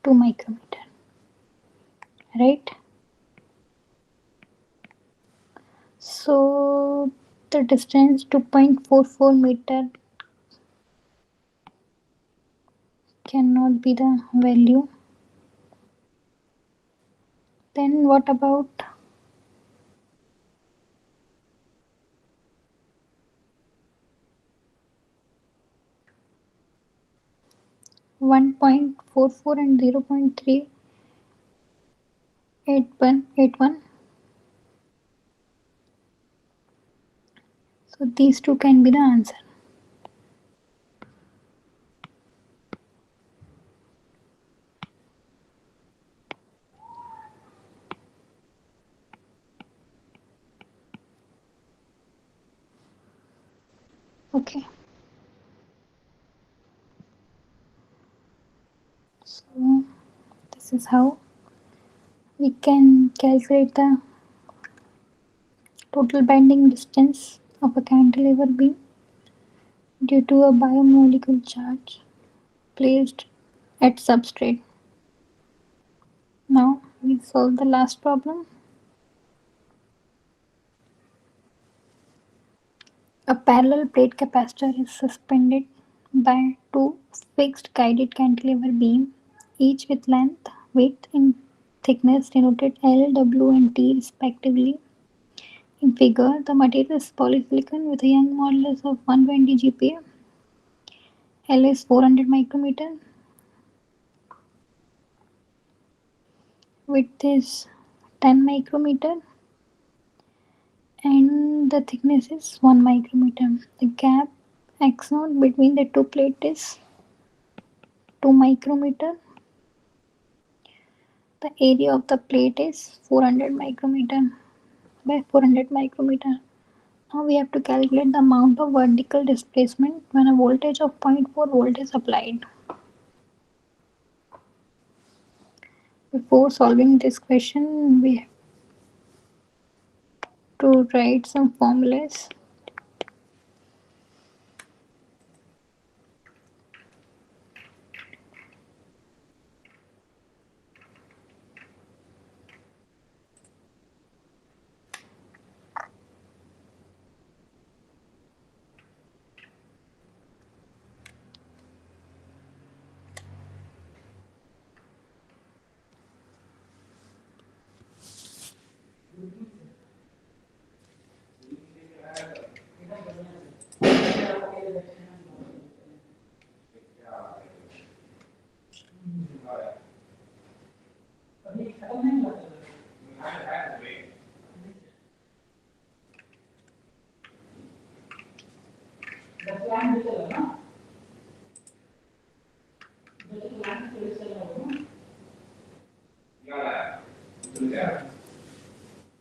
2 micrometer, right? So the distance 2.44 meter cannot be the value. Then what about 1.44 and 0.38181? So these two can be the answer. Okay. So this is how we can calculate the Total bending distance of a cantilever beam due to a biomolecular charge placed at substrate. Now we solve the last problem. A parallel plate capacitor is suspended by two fixed guided cantilever beams, each with length, width, and thickness denoted L, W, and T respectively. In figure, the material is polysilicon with a Young modulus of 120 GPa. L is 400 micrometer, width is 10 micrometer, and the thickness is 1 micrometer. The gap x naught between the two plates is 2 micrometer. The area of the plate is 400 micrometer by 400 micrometer. Now we have to calculate the amount of vertical displacement when a voltage of 0.4 volt is applied. Before solving this question, we have to write some formulas.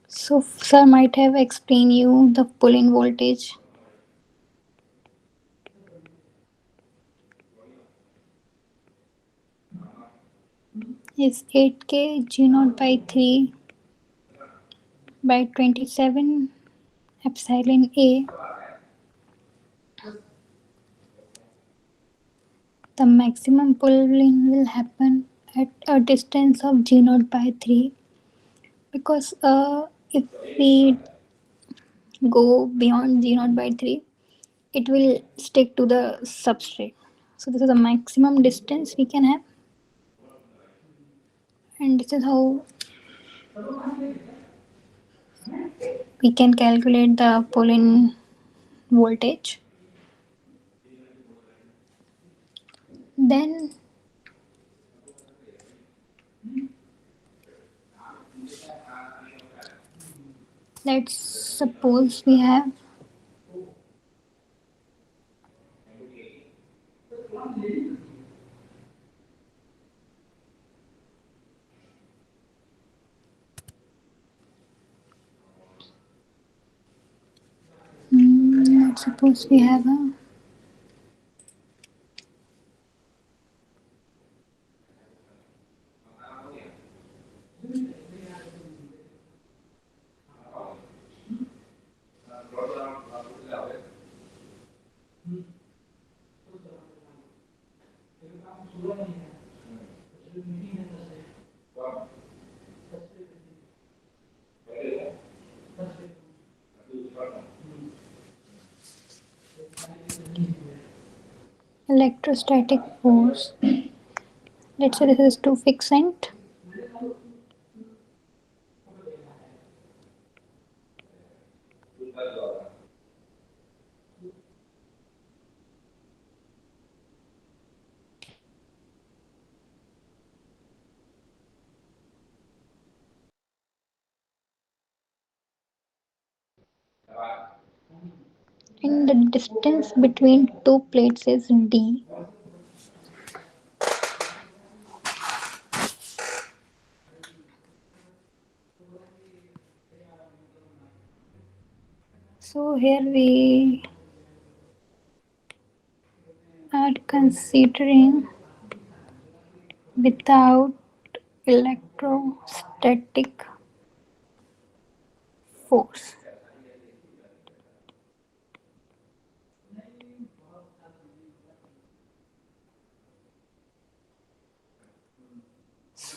So, sir might have explained you the pull-in voltage is 8K G naught by 3 by 27 epsilon A. The maximum pull-in will happen at a distance of G naught by 3 because if we go beyond G naught by 3, it will stick to the substrate. So this is the maximum distance we can have, and this is how we can calculate the pull-in voltage. Then let's suppose we have let's suppose we have a electrostatic force. Let's say this is 2 fixant. And the distance between two plates is d. So here we are considering without electrostatic force.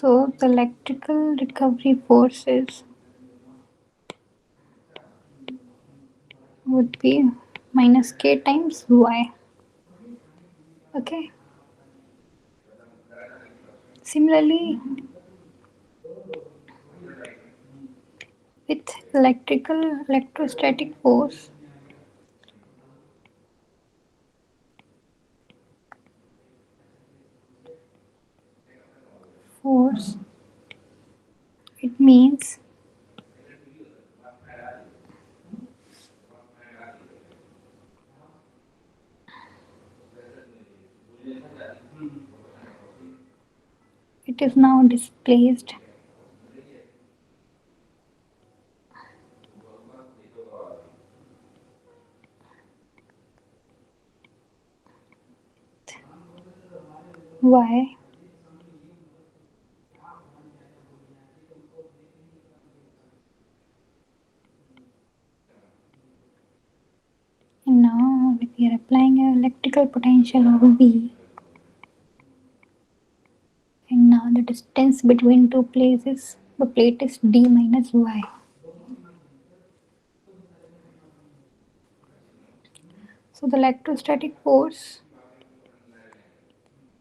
So the electrical recovery forces would be minus k times y. Okay. Similarly, with electrical electrostatic force, it means it is now displaced y, and now we are applying an electrical potential of V, and now the distance between two places the plate is d minus y. So the electrostatic force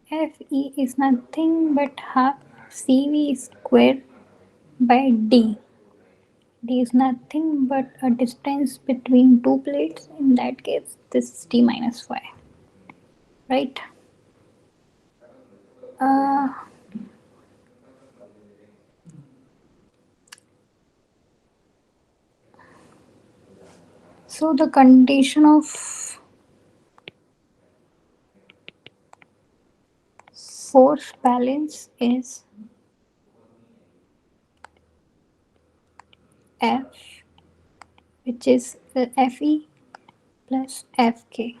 Fe is nothing but half Cv square by d. D is nothing but a distance between two plates. In that case, this is d minus y, right? Uh, so the condition of force balance is F, which is Fe plus Fk.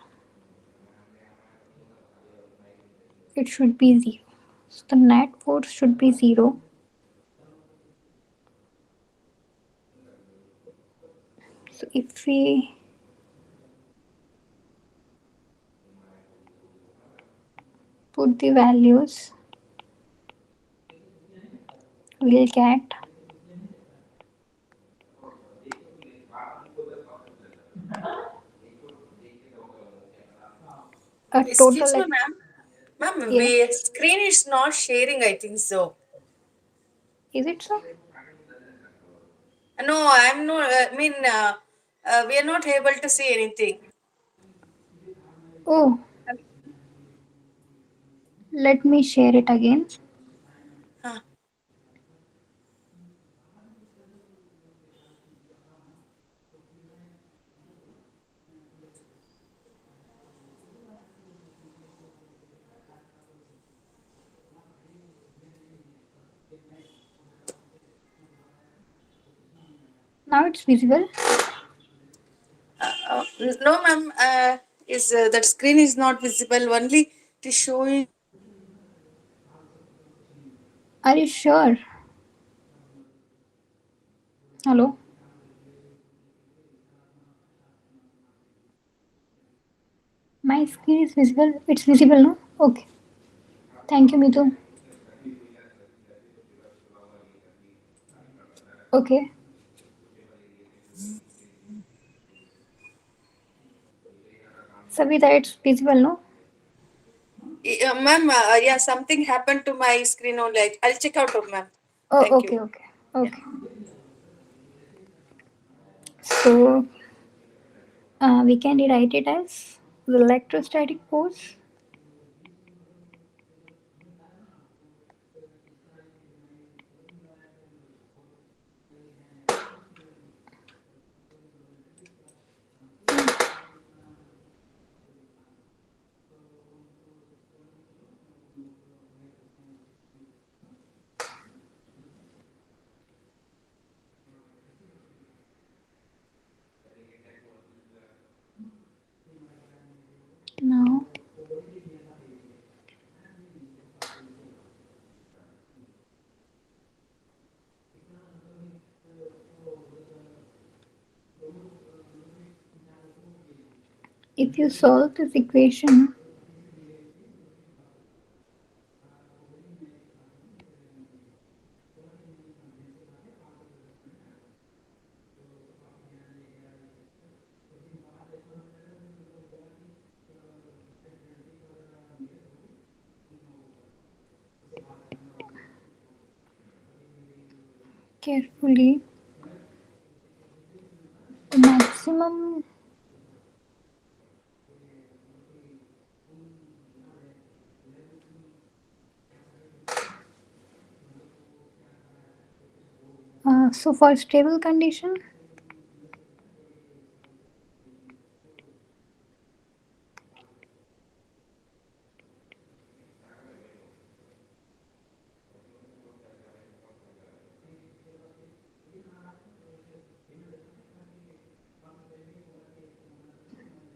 It should be zero. So the net force should be zero. So if we put the values, we'll get a total. Excuse me, ma'am. Ma'am, Yeah. we screen is not sharing, I think so. Is it so? No, I'm not, we are not able to see anything. Oh, let me share it again. Huh. Now it's visible. No, ma'am, is that screen is not visible, only it is showing. Are you sure? Hello? My screen is visible. It's visible, no? Okay. Thank you, Mitu. Okay. Savita, it's visible, no? Ma'am, yeah, something happened to my screen only. I'll check out, ma'am. Oh, Thank you. okay, okay. Okay. So, we can rewrite it as the electrostatic force. Now, if you solve this equation, carefully. The maximum so for stable condition,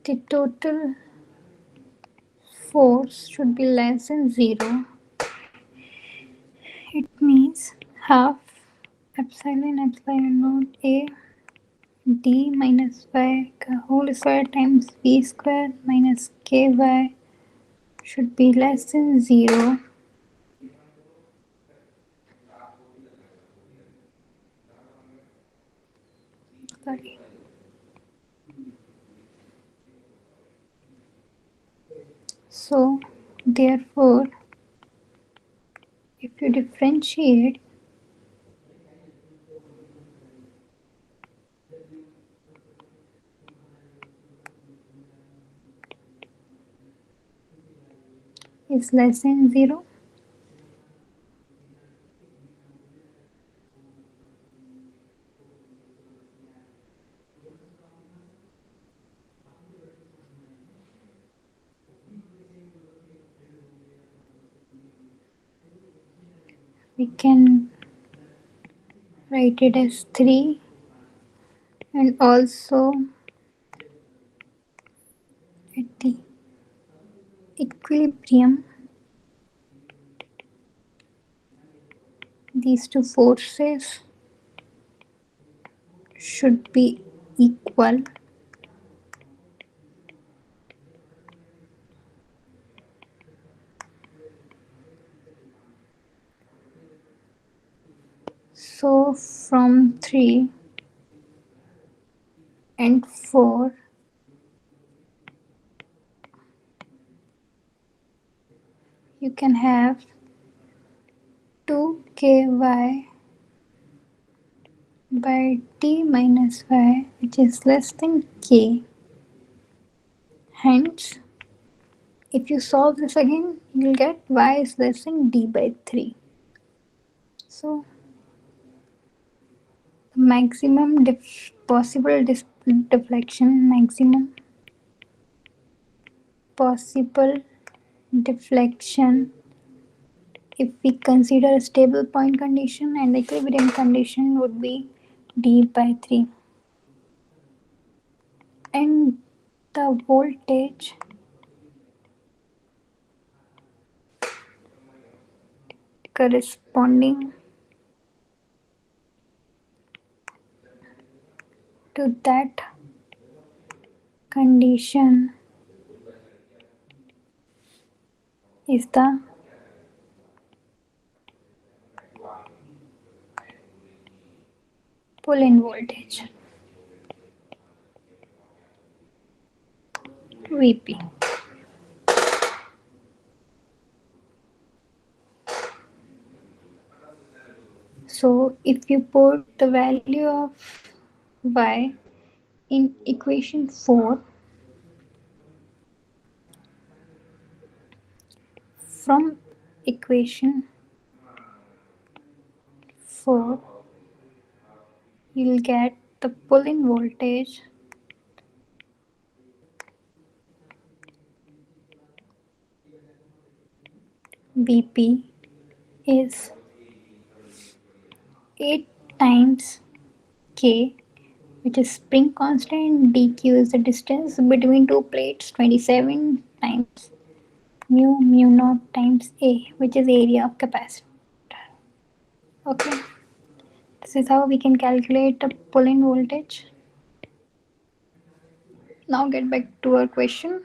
the total force should be less than 0. It means half epsilon naught a d minus y whole square times v square minus ky should be less than 0. Sorry. So therefore, if you differentiate is less than 0, we can write it as 3, and also at the equilibrium these two forces should be equal. So from 3 and 4 you can have 2ky by t minus y, which is less than k. Hence, if you solve this again, you'll get y is less than d by 3. So, the maximum possible deflection, maximum possible deflection, if we consider a stable point condition and equilibrium condition, would be d by 3. And the voltage corresponding to that condition is the pull-in voltage Vp. So if you put the value of y in equation 4, from equation 4 you'll get the pull-in voltage Vp is 8 times k, which is spring constant. Dq is the distance between two plates, 27 times mu naught times a, which is area of capacitor. Okay, this is how we can calculate the pull-in voltage. Now get back to our question.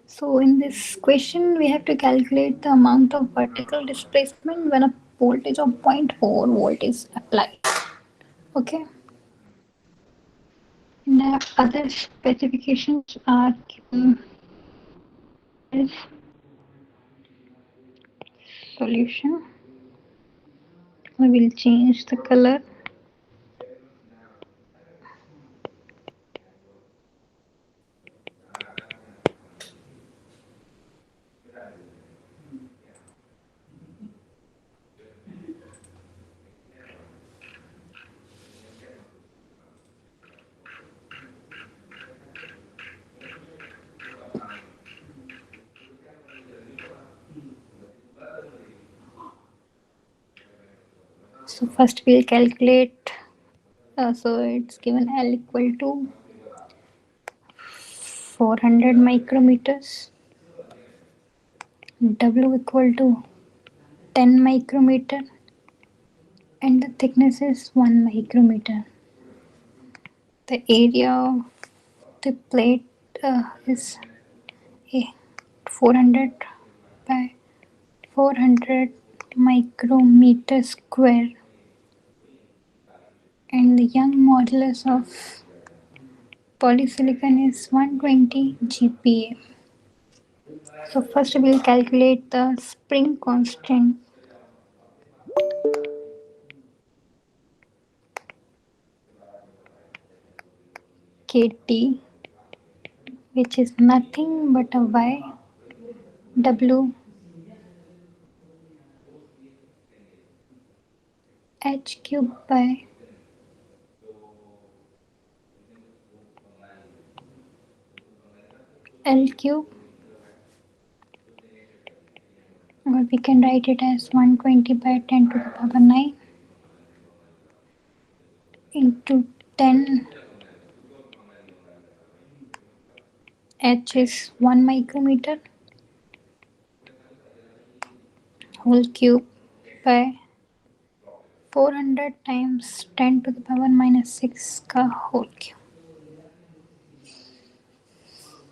So in this question, we have to calculate the amount of vertical displacement when a voltage of zero point 0.4 volt is applied. Okay. And the other specifications are given as solution. I will change the color. So first we'll calculate. So it's given L equal to 400 micrometers, W equal to 10 micrometer, and the thickness is 1 micrometer. The area of the plate is 400 by 400 micrometer square, and the Young modulus of polysilicon is 120 GPa. So first we'll calculate the spring constant Kt, which is nothing but a y w h cube by L cube, or we can write it as 120 by 10 to the power 9 into 10. H is 1 micrometer whole cube by 400 times 10 to the power minus 6 ka whole cube.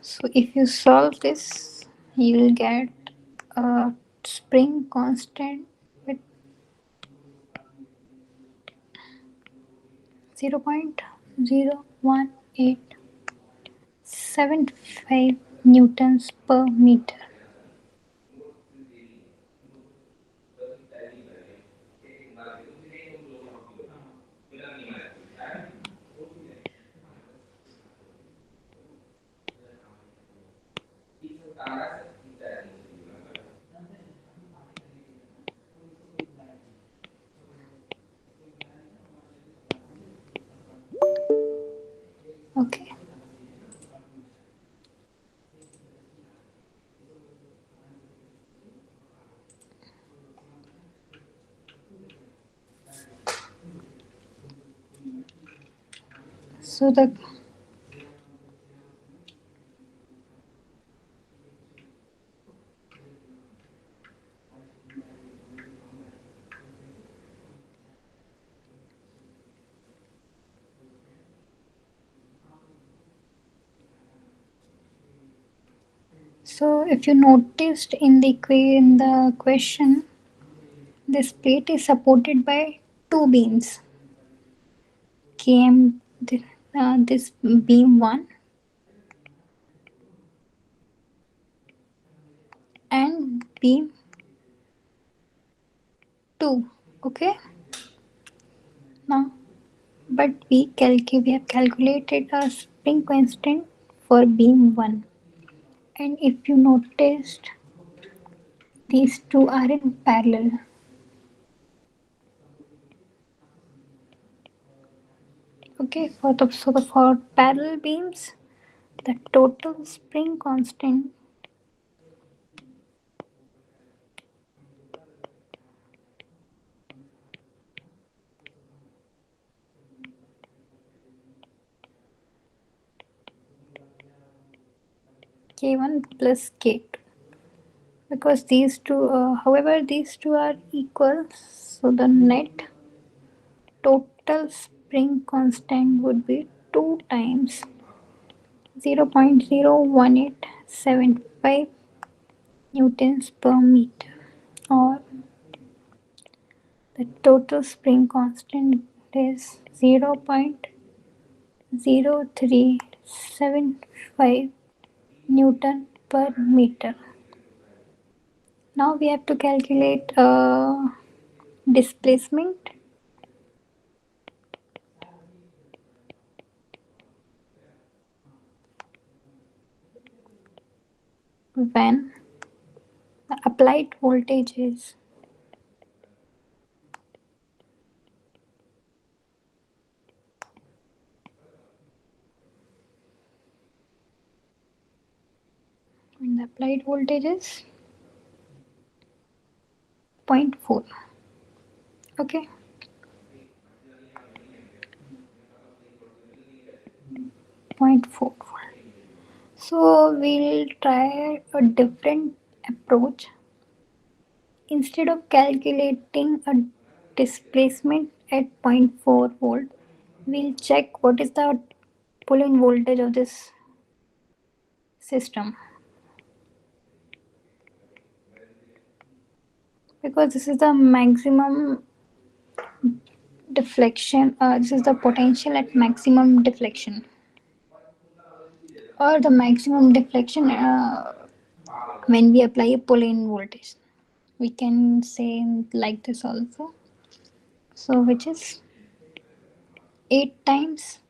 So if you solve this, you will get a spring constant with 0.01875 newtons per meter. Okay. So the so if you noticed in the question, this plate is supported by two beams. KM, this beam 1 and beam 2. Okay. Now, but we have calculated a spring constant for beam 1, and if you noticed, these two are in parallel. Okay, for parallel beams, the total spring constant K1 plus K2, because these two, however, these two are equal, so the net total spring constant would be 2 times 0.01875 newtons per meter, or the total spring constant is 0.0375 Newton per meter. Now we have to calculate displacement when the applied voltage is when the applied voltage is zero point 0.4. Okay, 0.4 volt. So we'll try a different approach. Instead of calculating a displacement at zero point 0.4 volt, we'll check what is the pull-in voltage of this system, because this is the maximum deflection. This is the potential at maximum deflection, or the maximum deflection when we apply a pull-in voltage. We can say like this also. So which is 8 times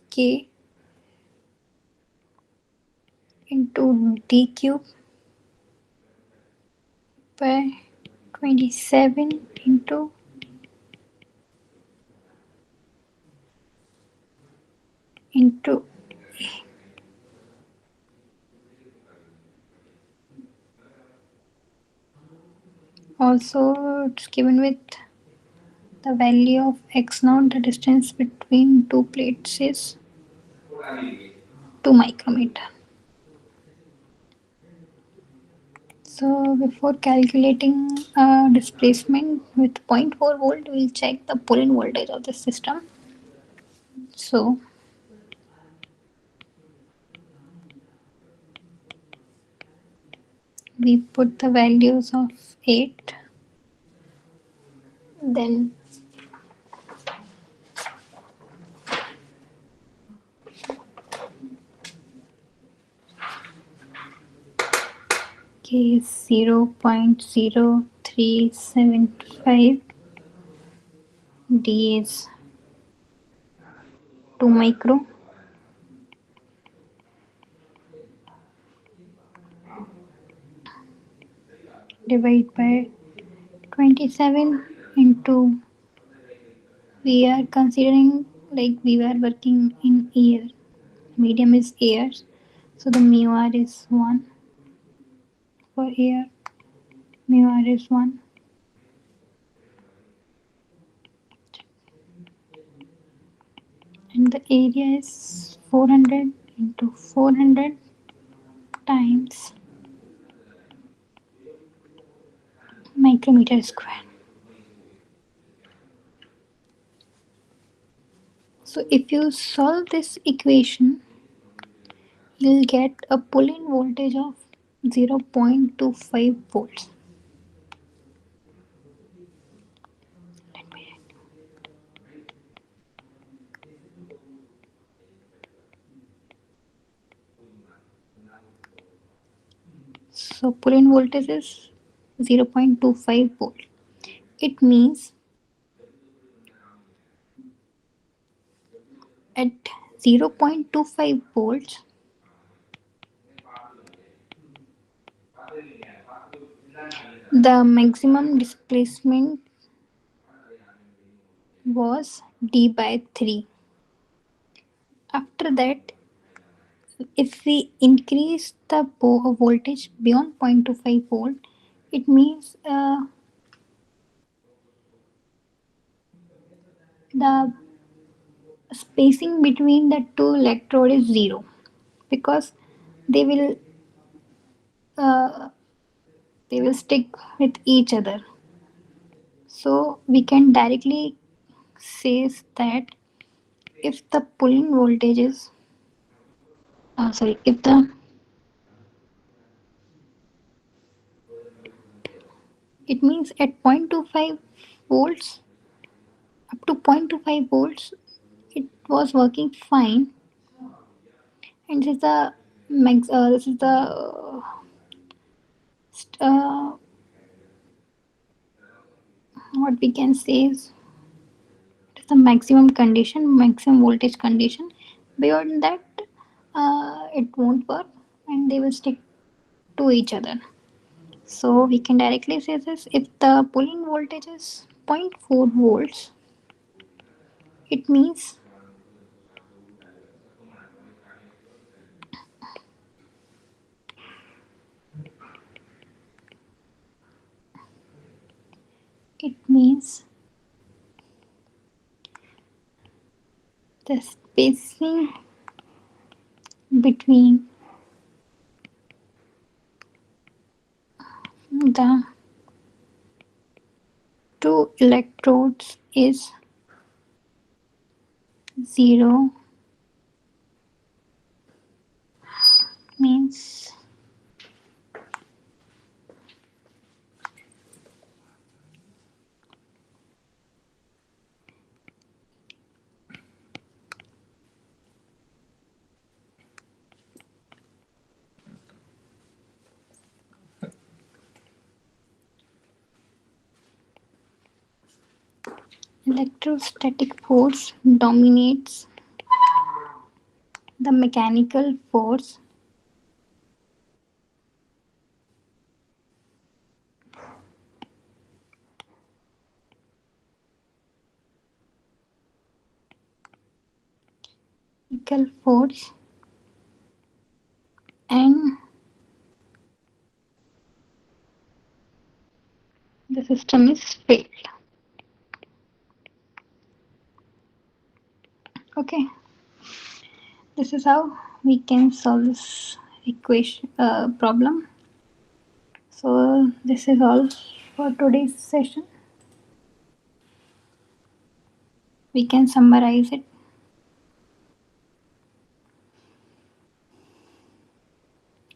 k into d cube by 27 into into also it's given with the value of x naught. The distance between two plates is 2 micrometer. So before calculating displacement with zero point 0.4 volt, we'll check the pull-in voltage of the system. So we put the values of 8, then k is 0.0375, d is 2 micro, divide by 27 into, we are considering like we were working in air, medium is air, so the mu r is 1 for air, mu r is 1, and the area is 400 into 400 times micrometer square. So if you solve this equation, you'll get a pull-in voltage of 0.25 volts. So pull-in voltage is 0.25 volt. It means at 0.25 volts, the maximum displacement was d by 3. After that, if we increase the voltage beyond 0.25 volt, it means the spacing between the two electrode is zero, because they will uh, they will stick with each other. So we can directly say that if the pulling voltage is sorry, if the it means at 0.25 volts, up to 0.25 volts, it was working fine, And this is the what we can say is it is the maximum condition, maximum voltage condition. Beyond that, it won't work, and they will stick to each other. So we can directly say this: if the pulling voltage is zero point 0.4 volts, it means it means the spacing between the two electrodes is zero, means electrostatic force dominates the mechanical force. Mechanical force and the system is failed. Okay, this is how we can solve this equation problem. So this is all for today's session. We can summarize it.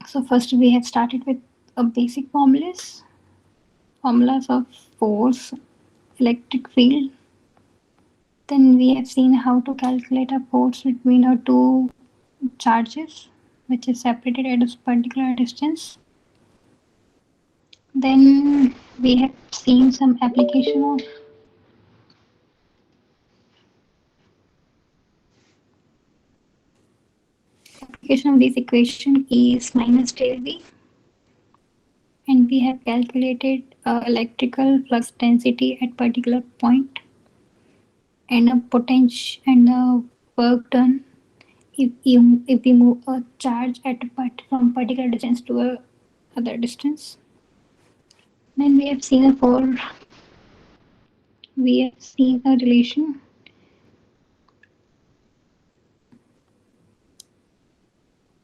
So first we have started with a basic formulas of force, electric field. Then we have seen how to calculate a force between our two charges, which is separated at a particular distance. Then we have seen some application of this equation is minus del V, and we have calculated electrical flux density at particular point and a potential and the work done if we move a charge at from particular distance to a other distance. Then we have seen a relation.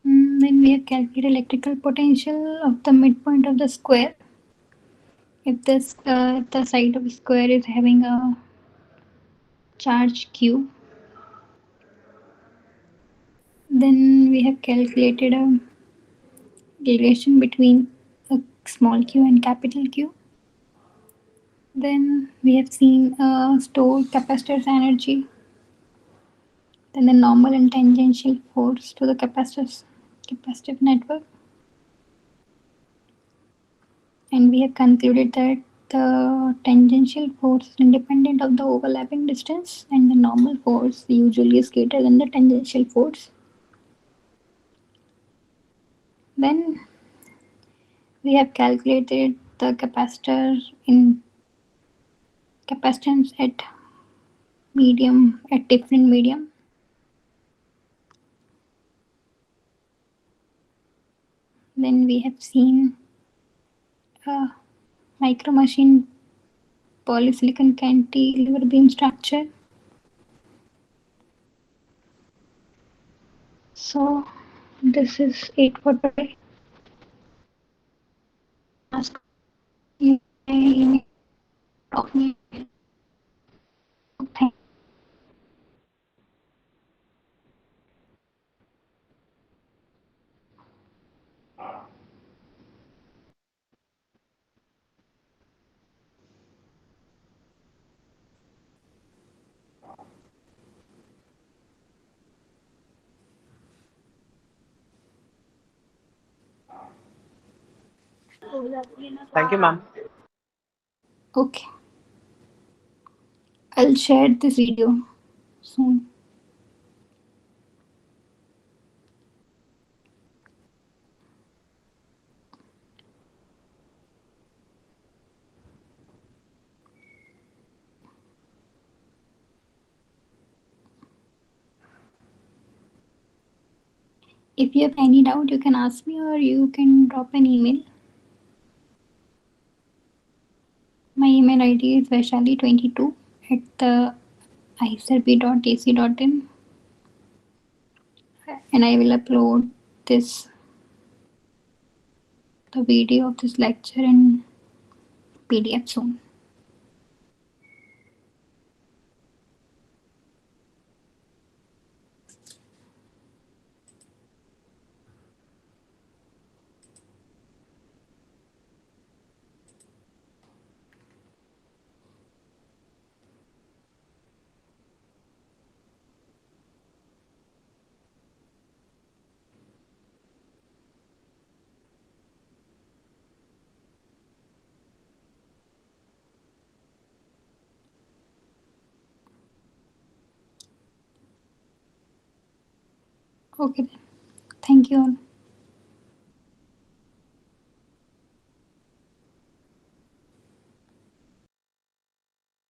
Then we have calculated electrical potential of the midpoint of the square. If the side of the square is having a charge q, then we have calculated a relation between a small q and capital Q. Then we have seen stored capacitor's energy, then the normal and tangential force to the capacitive network, and we have concluded that the tangential force is independent of the overlapping distance and the normal force usually is greater than the tangential force. Then we have calculated the capacitor in capacitance at different medium. Then we have seen a micro machine polysilicon cantilever beam structure. So this is it for today. Ask you may talk me. Thank Thank you, ma'am. Okay, I'll share this video soon. If you have any doubt, you can ask me or you can drop an email. My email ID is vaishali22 at the iserb.ac.in, and I will upload this the video of this lecture in PDF soon. Okay then. Thank you all.